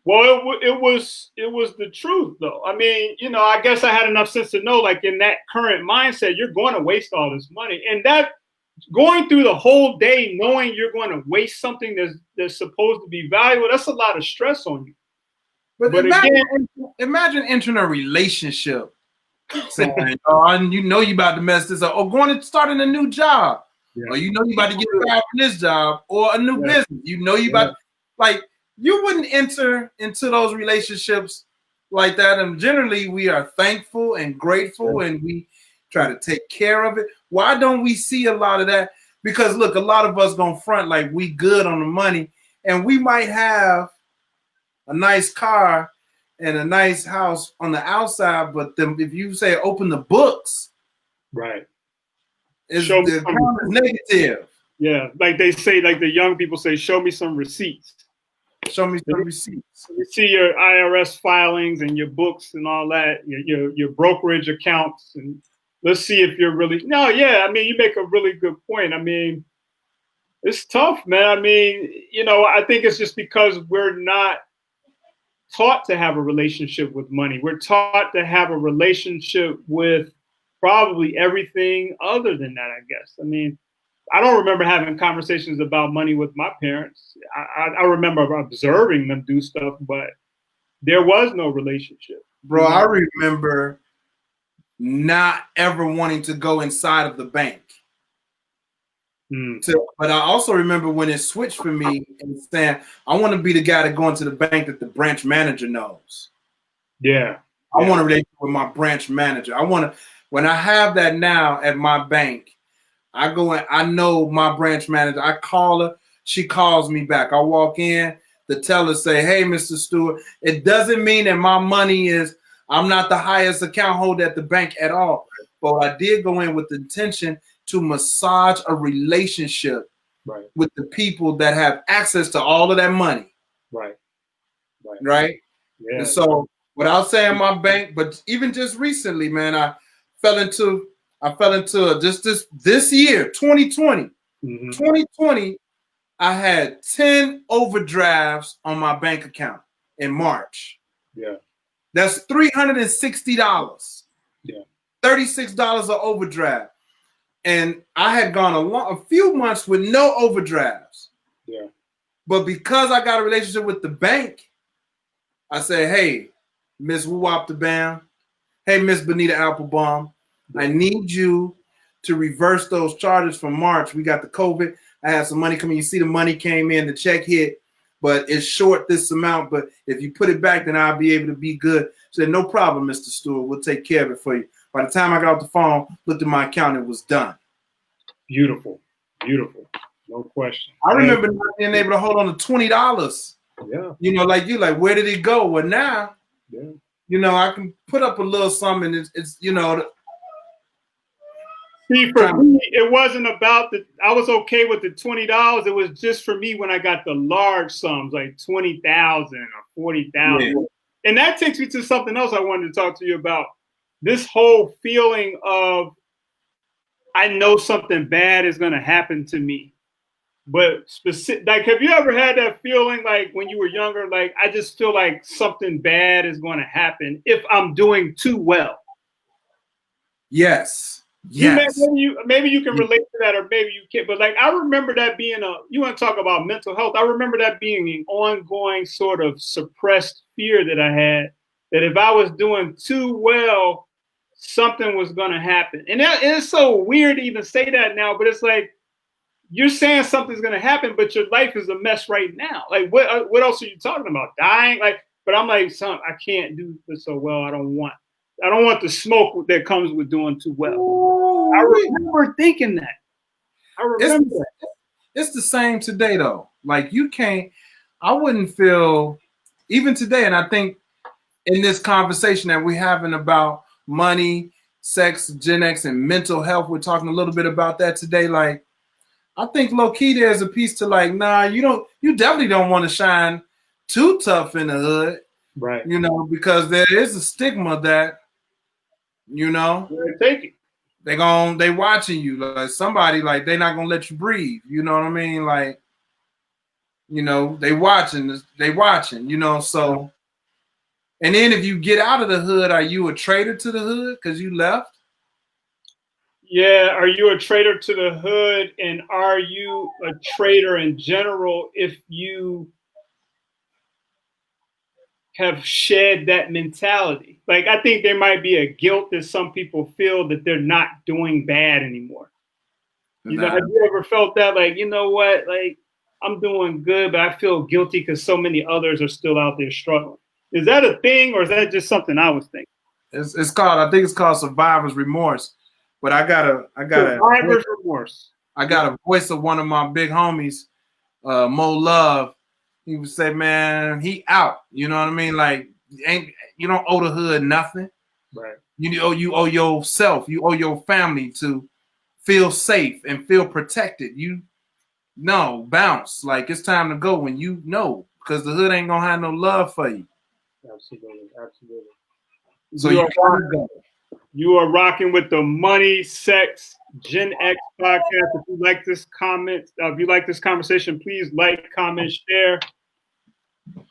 Well, it was the truth, though. I mean, you know, I guess I had enough sense to know, like in that current mindset, you're going to waste all this money. And that going through the whole day knowing you're going to waste something that's supposed to be valuable, that's a lot of stress on you. But imagine entering a relationship saying, "Oh, you know you about to mess this up," or going and starting a new job, or you know you about to get fired from this job, or a new business. You know you about like you wouldn't enter into those relationships like that. And generally, we are thankful and grateful, and we try to take care of it. Why don't we see a lot of that? Because look, a lot of us gonna front like we good on the money, and we might have a nice car and a nice house on the outside, but if you say open the books, it's negative. Yeah, like they say, like the young people say, show me some receipts. Show me some receipts. You see your IRS filings and your books and all that, your brokerage accounts, and let's see if you're really. No, yeah, I mean, you make a really good point. I mean, it's tough, man. I mean, you know, I think it's just because we're not taught to have a relationship with money. We're taught to have a relationship with probably everything other than that, I guess. I mean, I don't remember having conversations about money with my parents. I remember observing them do stuff, but there was no relationship. Bro, I remember not ever wanting to go inside of the bank. But I also remember when it switched for me and saying, I want to be the guy to go into the bank that the branch manager knows. I want to relate with my branch manager. When I have that now at my bank, I go in, I know my branch manager. I call her, she calls me back. I walk in, the teller say, "Hey, Mr. Stewart." It doesn't mean that my money I'm not the highest account holder at the bank at all. But I did go in with the intention to massage a relationship with the people that have access to all of that money. Right. Yeah. And so without saying my bank, but even just recently, man, I fell into just this year, 2020. 2020, I had 10 overdrafts on my bank account in March. Yeah. That's $360. Yeah. $36 of overdraft. And I had gone a few months with no overdrafts. Yeah. But because I got a relationship with the bank, I said, "Hey, Miss Woo-Wop the Bam. Hey, Miss Benita Applebaum, I need you to reverse those charges from March. We got the COVID. I had some money coming. You see the money came in, the check hit, but it's short this amount. But if you put it back, then I'll be able to be good." I said, "No problem, Mr. Stewart. We'll take care of it for you." By the time I got off the phone, looked at my account, it was done. Beautiful. Beautiful. No question. I remember not being able to hold on to $20. Yeah. You know, where did it go? Well, now, you know, I can put up a little something. It's you know. See, for me, it wasn't about I was okay with the $20. It was just for me when I got the large sums, like $20,000 or $40,000. Yeah. And that takes me to something else I wanted to talk to you about. This whole feeling of, I know something bad is going to happen to me. But like, have you ever had that feeling like when you were younger, like, I just feel like something bad is going to happen if I'm doing too well? Yes. Yes. Maybe you can relate to that, or maybe you can't. But like, I remember that being you want to talk about mental health. I remember that being an ongoing sort of suppressed fear that I had, that if I was doing too well, something was going to happen. And it's so weird to even say that now, but it's like, you're saying something's going to happen, but your life is a mess right now. Like, what else are you talking about? Dying? Like, but I'm like, son, I can't do this so well. I don't want the smoke that comes with doing too well. Ooh, I remember thinking that. It's the same today, though. Like, I wouldn't feel, even today, and I think in this conversation that we're having about money, sex, Gen X, and mental health, we're talking a little bit about that today. Like, I think low-key there's a piece to like, nah, you definitely don't want to shine too tough in the hood. Right. Because there is a stigma that, they watching you. Like, somebody, like, they're not gonna let you breathe. You know what I mean? Like, they watching, so. And then if you get out of the hood, are you a traitor to the hood because you left? Yeah, are you a traitor to the hood, and are you a traitor in general if you have shed that mentality? Like, I think there might be a guilt that some people feel that they're not doing bad anymore. Have you ever felt that? Like, you know what? Like, I'm doing good, but I feel guilty because so many others are still out there struggling. Is that a thing, or is that just something I was thinking? I think it's called survivor's remorse. But I got survivor's remorse. I got a voice of one of my big homies, Mo Love. He would say, man, he out. You know what I mean? Like, you don't owe the hood nothing. Right. You owe yourself, you owe your family to feel safe and feel protected. Bounce. Like, it's time to go when because the hood ain't gonna have no love for you. Absolutely. So you are rocking with the Money, Sex, Gen X podcast. If you like this conversation, please like, comment, share.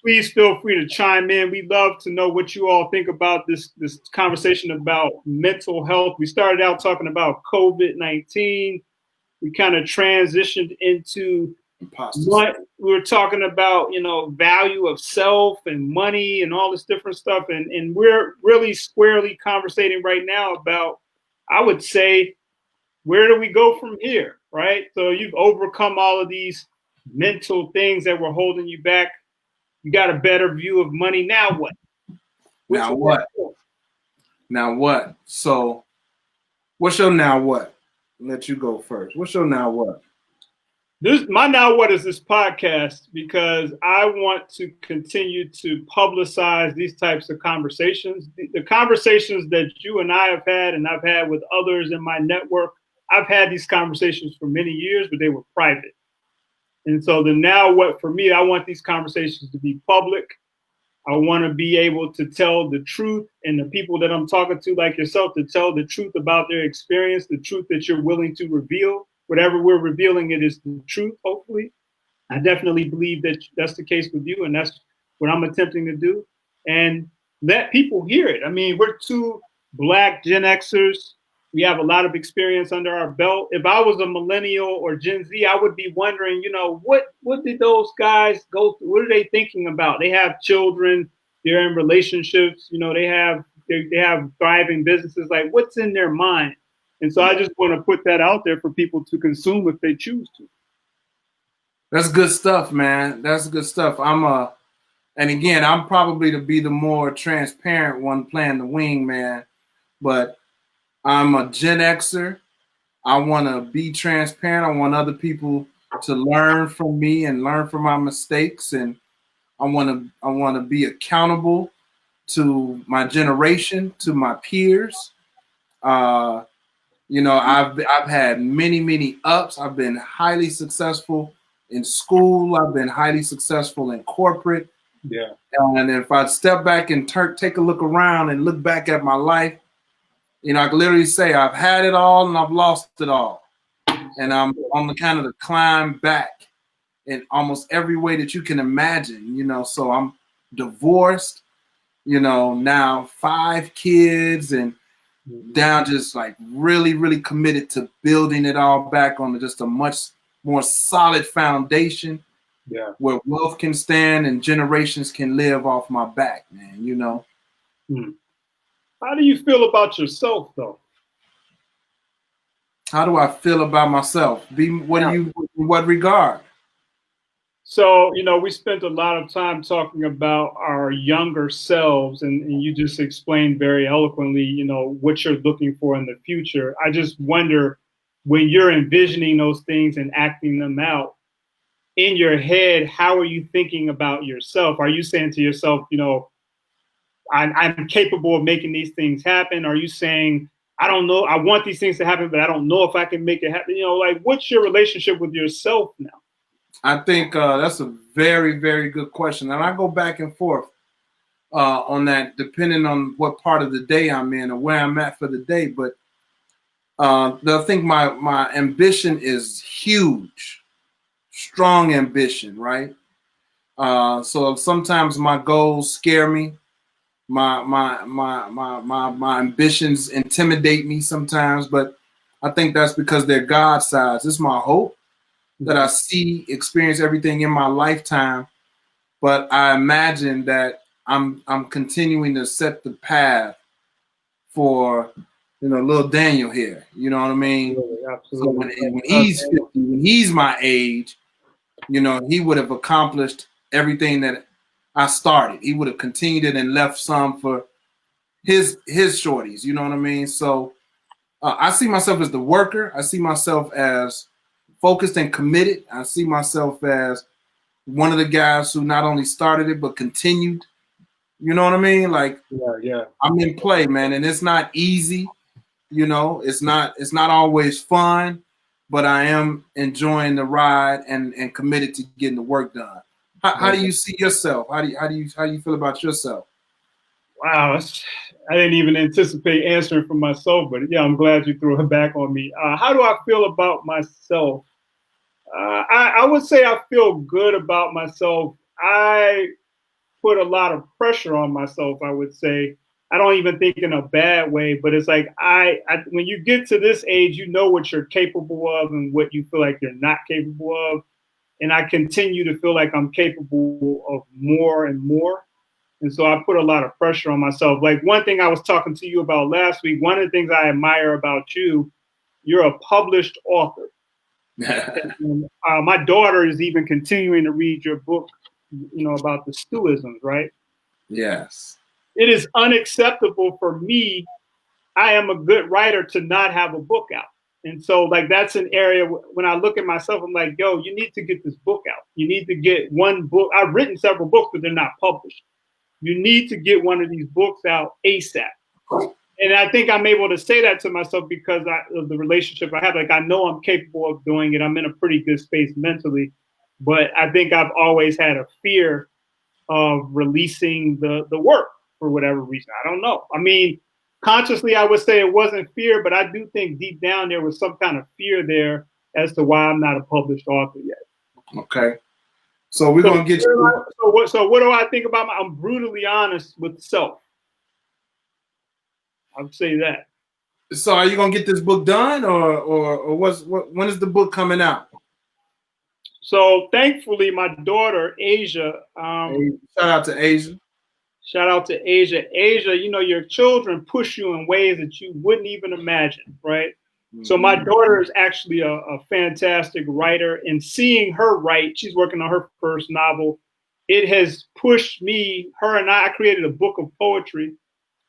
Please feel free to chime in. We'd love to know what you all think about this conversation about mental health. We started out talking about COVID-19. We kind of transitioned into what we were talking about, value of self and money and all this different stuff. And we're really squarely conversating right now about, I would say, where do we go from here, right? So you've overcome all of these mental things that were holding you back. You got a better view of money. Now what? Now what? So what's your now what? I'll let you go first. What's your now what? My now what is this podcast, because I want to continue to publicize these types of conversations. The conversations that you and I have had, and I've had with others in my network, I've had these conversations for many years, but they were private. And so the now what for me, I want these conversations to be public. I want to be able to tell the truth, and the people that I'm talking to, like yourself, to tell the truth about their experience, the truth that you're willing to reveal. Whatever we're revealing, it is the truth, hopefully. I definitely believe that that's the case with you, and that's what I'm attempting to do. And let people hear it. I mean, we're two Black Gen Xers. We have a lot of experience under our belt. If I was a millennial or Gen Z, I would be wondering, what did those guys go through? What are they thinking about? They have children. They're in relationships. They have thriving businesses. Like, what's in their mind? And so I just want to put that out there for people to consume if they choose to. That's good stuff, man. That's good stuff. And again, I'm probably to be the more transparent one playing the wingman, but I'm a Gen Xer. I want to be transparent. I want other people to learn from me and learn from my mistakes, and I want to be accountable to my generation, to my peers. I've had many ups. I've been highly successful in school. I've been highly successful in corporate. Yeah. And if I step back and take a look around and look back at my life, I can literally say I've had it all and I've lost it all. And I'm on the kind of the climb back in almost every way that you can imagine, so I'm divorced, now 5 kids and down just like really, really committed to building it all back on just a much more solid foundation. Yeah. Where wealth can stand and generations can live off my back, man, you know. How do you feel about yourself, though? How do I feel about myself? What do you, in what regard? So, you know, we spent a lot of time talking about our younger selves, and you just explained very eloquently, you know, what you're looking for in the future. I just wonder, when you're envisioning those things and acting them out in your head, how are you thinking about yourself? Are you saying to yourself, you know, I'm capable of making these things happen? Are you saying, I don't know, I want these things to happen, but I don't know if I can make it happen? You know, like, what's your relationship with yourself now? I think that's a very, very good question. And I go back and forth on that, depending on what part of the day I'm in or where I'm at for the day. But I think my ambition is huge, strong ambition, right? So sometimes my goals scare me. My ambitions intimidate me sometimes, but I think that's because they're God-sized. It's my hope that I experience everything in my lifetime, but I imagine that I'm continuing to set the path for, you know, little Daniel here. You know what I mean? Absolutely. So when he's 50, when he's my age, you know, he would have accomplished everything that I started. He would have continued it and left some for his shorties. You know what I mean? So I see myself as the worker. I see myself as focused and committed. I see myself as one of the guys who not only started it but continued. You know what I mean? Like, I'm in play, man, and it's not easy. You know, it's not always fun, but I am enjoying the ride and committed to getting the work done. How do you see yourself? How do you feel about yourself? Wow, I didn't even anticipate answering for myself, but yeah, I'm glad you threw it back on me. How do I feel about myself? I would say I feel good about myself. I put a lot of pressure on myself, I would say. I don't even think in a bad way, but it's like when you get to this age, you know what you're capable of and what you feel like you're not capable of. And I continue to feel like I'm capable of more and more. And so I put a lot of pressure on myself. Like, one thing I was talking to you about last week, one of the things I admire about you, you're a published author. And, my daughter is even continuing to read your book, you know, about the Stewisms, right? Yes. It is unacceptable for me. I am a good writer to not have a book out. And so, like, that's an area when I look at myself, I'm like, yo, you need to get this book out. You need to get one book. I've written several books, but they're not published. You need to get one of these books out ASAP. And I think I'm able to say that to myself because of the relationship I have. Like, I know I'm capable of doing it. I'm in a pretty good space mentally, but I think I've always had a fear of releasing the work for whatever reason. I don't know. I mean, consciously, I would say it wasn't fear, but I do think deep down there was some kind of fear there as to why I'm not a published author yet. Okay. So we're going to get you. So what do I think about I'm brutally honest with self. I'd say that. So are you going to get this book done or when is the book coming out? So thankfully, my daughter, Asia. Shout out to Asia. Shout out to Asia. Asia, you know, your children push you in ways that you wouldn't even imagine, right? Mm-hmm. So my daughter is actually a fantastic writer, and seeing her write, she's working on her first novel. It has pushed me, her and I created a book of poetry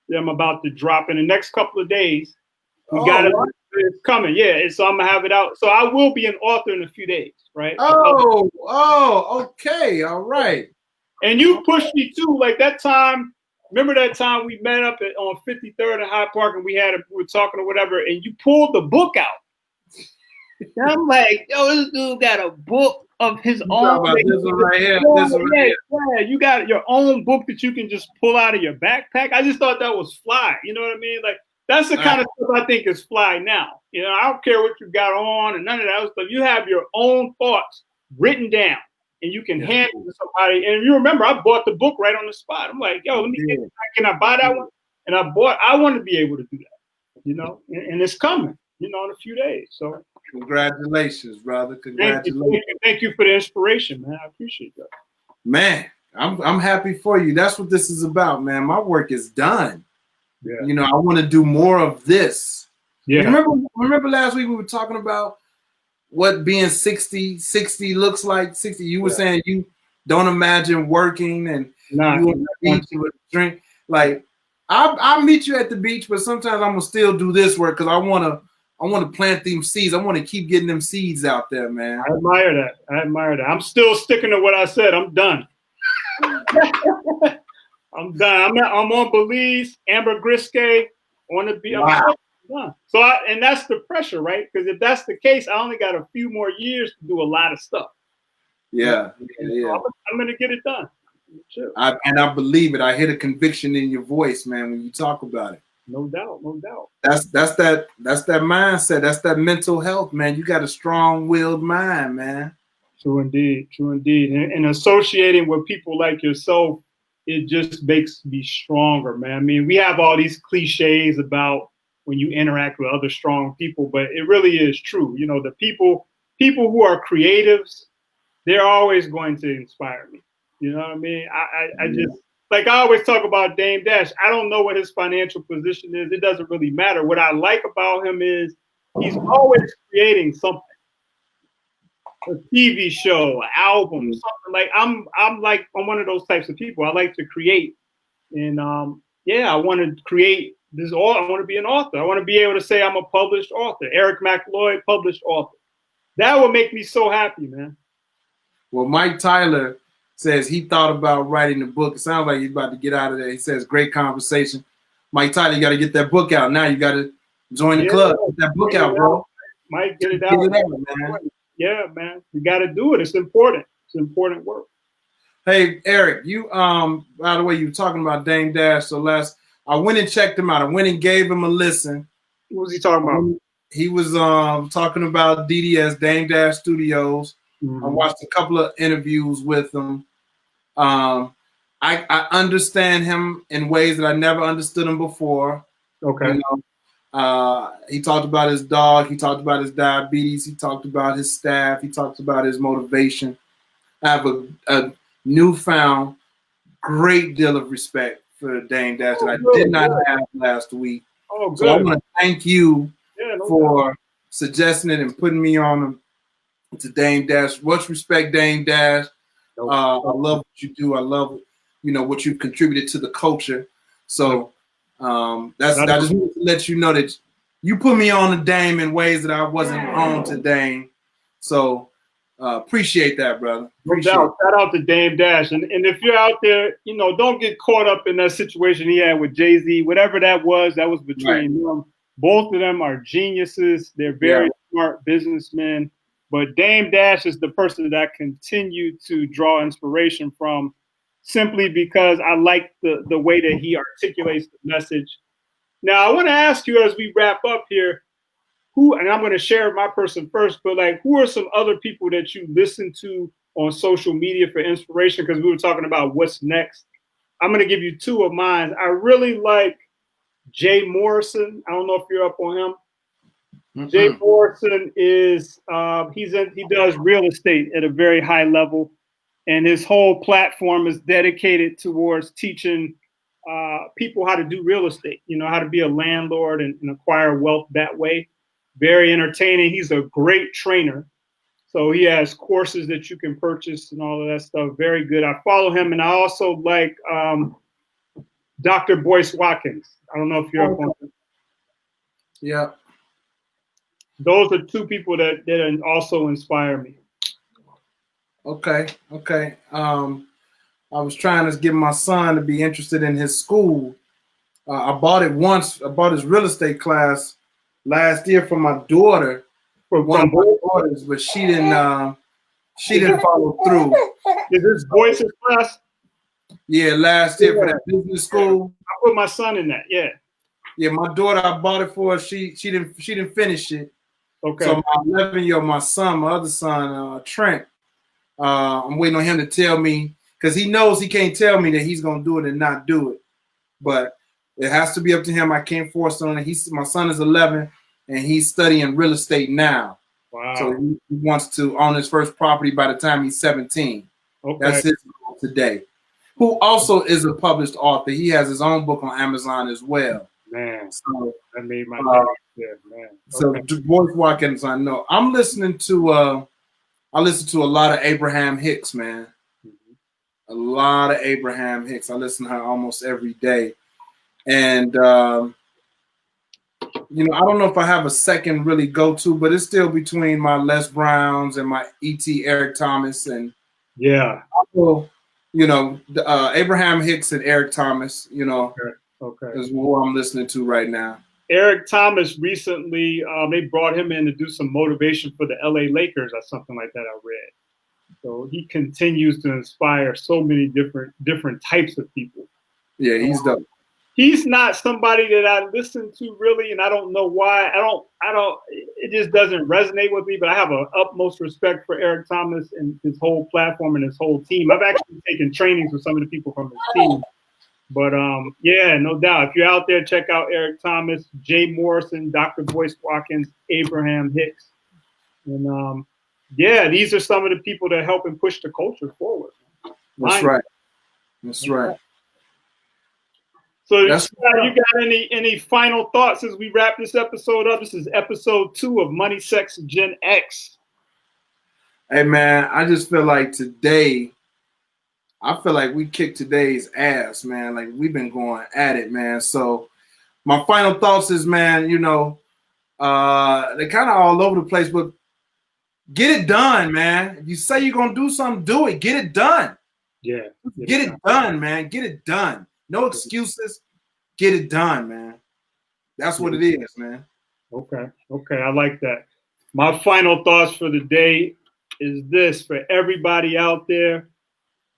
that I'm about to drop in the next couple of days. We got it. It's coming. Yeah. And so I'm going to have it out. So I will be an author in a few days, right? Okay. All right. And you pushed me too. Like that time, remember that time we met up on 53rd and Hyde Park and we were talking or whatever, and you pulled the book out. And I'm like, yo, this dude got a book of his own. This one right here. Yeah, you got your own book that you can just pull out of your backpack. I just thought that was fly. You know what I mean? Like, that's the kind of stuff I think is fly now. You know, I don't care what you got on and none of that other stuff. You have your own thoughts written down and you can hand it to somebody. And you remember, I bought the book right on the spot. I'm like, yo, let me can I buy that one? And I want to be able to do that. you know, and it's coming, you know, in a few days. So congratulations, brother. Congratulations. Thank you for the inspiration, man. I appreciate that. Man, I'm happy for you. That's what this is about, man. My work is done. Yeah. You know, I want to do more of this. Yeah. Remember last week we were talking about what being 60 looks like? 60. You were saying you don't imagine working and you on the beach with a drink. Like I'll meet you at the beach, but sometimes I'm gonna still do this work because I wanna plant them seeds. I want to keep getting them seeds out there, man. I admire that. I'm still sticking to what I said. I'm done. I'm done. I'm on Belize, Amber Grisque, on the beach. Wow. I'm done. So and that's the pressure, right? Because if that's the case, I only got a few more years to do a lot of stuff. Yeah. So I'm gonna get it done. Sure. I believe it. I hear the conviction in your voice, man, when you talk about it. No doubt. That's that mindset. That's that mental health, man. You got a strong-willed mind, man. True indeed. And associating with people like yourself, it just makes me stronger, man. I mean, we have all these cliches about when you interact with other strong people, but it really is true. You know, the people who are creatives, they're always going to inspire me. You know what I mean? I just, like I always talk about Dame Dash. I don't know what his financial position is. It doesn't really matter. What I like about him is he's always creating something. A TV show, an album, something like I'm one of those types of people. I like to create. And I want to create this. I want to be an author. I want to be able to say I'm a published author. Eric McLoyd, published author. That would make me so happy, man. Well, Mike Tyler says he thought about writing the book. It sounds like he's about to get out of there. He says, great conversation. Mike Tyler, you got to get that book out. Now you got to join the club. Get that book out, bro. Mike, get it out. Man. Yeah, man. We got to do it. It's important. It's important work. Hey, Eric, you, by the way, you were talking about Dame Dash. So I went and checked him out. I went and gave him a listen. What was he talking about? He was talking about DDS, Dame Dash Studios. Mm-hmm. I watched a couple of interviews with him. I understand him in ways that I never understood him before. Okay. You know, he talked about his dog. He talked about his diabetes. He talked about his staff. He talked about his motivation. I have a newfound great deal of respect for Dame Dash that I did not have last week. Oh, good. So I want to thank you for suggesting it and putting me on to Dame Dash. Much respect, Dame Dash. I love what you do. I love, what you've contributed to the culture. So I just wanted to let you know that you put me on to Dame in ways that I wasn't on to Dame. So appreciate that, brother. Shout out to Dame Dash. And if you're out there, don't get caught up in that situation he had with Jay-Z. Whatever that was between them. Both of them are geniuses. They're very smart businessmen. But Dame Dash is the person that I continue to draw inspiration from, simply because I like the way that he articulates the message. Now, I want to ask you as we wrap up here, and I'm going to share my person first, but who are some other people that you listen to on social media for inspiration? Because we were talking about what's next. I'm going to give you two of mine. I really like Jay Morrison. I don't know if you're up on him. Mm-hmm. Jay Morrison is he does real estate at a very high level, and his whole platform is dedicated towards teaching people how to do real estate, how to be a landlord and acquire wealth that way. Very entertaining. He's a great trainer. So he has courses that you can purchase and all of that stuff. Very good. I follow him. And I also like Dr. Boyce Watkins. I don't know if you're up on him. Yeah. Those are two people that also inspire me. Okay. I was trying to get my son to be interested in his school. I bought it once. I bought his real estate class last year for my daughter, for one of my daughters, but she didn't follow through. Is this Boyce's class? Yeah, last year for that business school. I put my son in that. Yeah. Yeah, my daughter, I bought it for her. She didn't finish it. Okay. So my 11-year-old, my other son, Trent, I'm waiting on him to tell me, because he knows he can't tell me that he's gonna do it and not do it. But It has to be up to him. I can't force on it. My son is 11, and he's studying real estate now. Wow. So he wants to own his first property by the time he's 17. Okay. That's his goal today. Who also is a published author. He has his own book on Amazon as well. Man, so that made my day. Yeah, man. So Boyce Watkins, I know. I'm listening to I listen to a lot of Abraham Hicks, man. A lot of Abraham Hicks. I listen to her almost every day. And you know, I don't know if I have a second really go-to, but it's still between my Les Browns and my E.T. Eric Thomas. And yeah. Also, you know, Abraham Hicks and Eric Thomas, you know, okay. is what I'm listening to right now. Eric Thomas recently, they brought him in to do some motivation for the LA Lakers or something like that, I read. So he continues to inspire so many different types of people. Yeah, he's dope. He's not somebody that I listen to really, and I don't know why. It just doesn't resonate with me, but I have an utmost respect for Eric Thomas and his whole platform and his whole team. I've actually taken trainings with some of the people from his team. But yeah, no doubt. If you're out there, check out Eric Thomas, Jay Morrison, Dr. Boyce Watkins, Abraham Hicks. And yeah, these are some of the people that help and push the culture forward. That's right. That's right. So you got any final thoughts as we wrap this episode up? This is episode 2 of Money, Sex, Gen X. Hey, man, I just feel like today, we kicked today's ass, man. Like, we've been going at it, man. So my final thoughts is, man, you know, they're kind of all over the place, but get it done, man. If you say you're going to do something, do it. Get it done. Yeah. Get it done, man. Get it done. No excuses. Get it done, man. That's what it is, man. Okay. I like that. My final thoughts for the day is this: for everybody out there,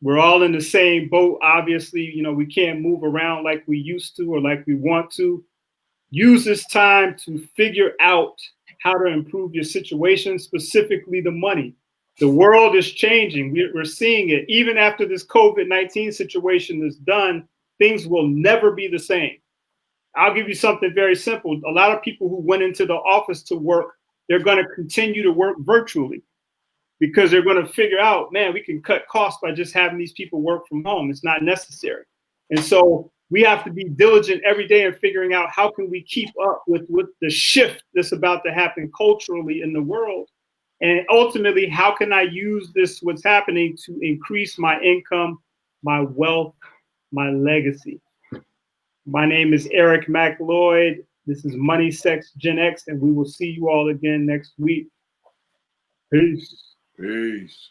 we're all in the same boat. Obviously, you know, we can't move around like we used to or like we want to. Use this time to figure out how to improve your situation, specifically the money. The world is changing. We're seeing it. Even after this COVID-19 situation is done, things will never be the same. I'll give you something very simple. A lot of people who went into the office to work, they're going to continue to work virtually because they're going to figure out, man, we can cut costs by just having these people work from home. It's not necessary. And so we have to be diligent every day in figuring out how can we keep up with the shift that's about to happen culturally in the world. And ultimately, how can I use this, what's happening, to increase my income, my wealth, my legacy? My name is Eric McLoyd. This is Money, Sex, Gen X, and we will see you all again next week. Peace. Peace.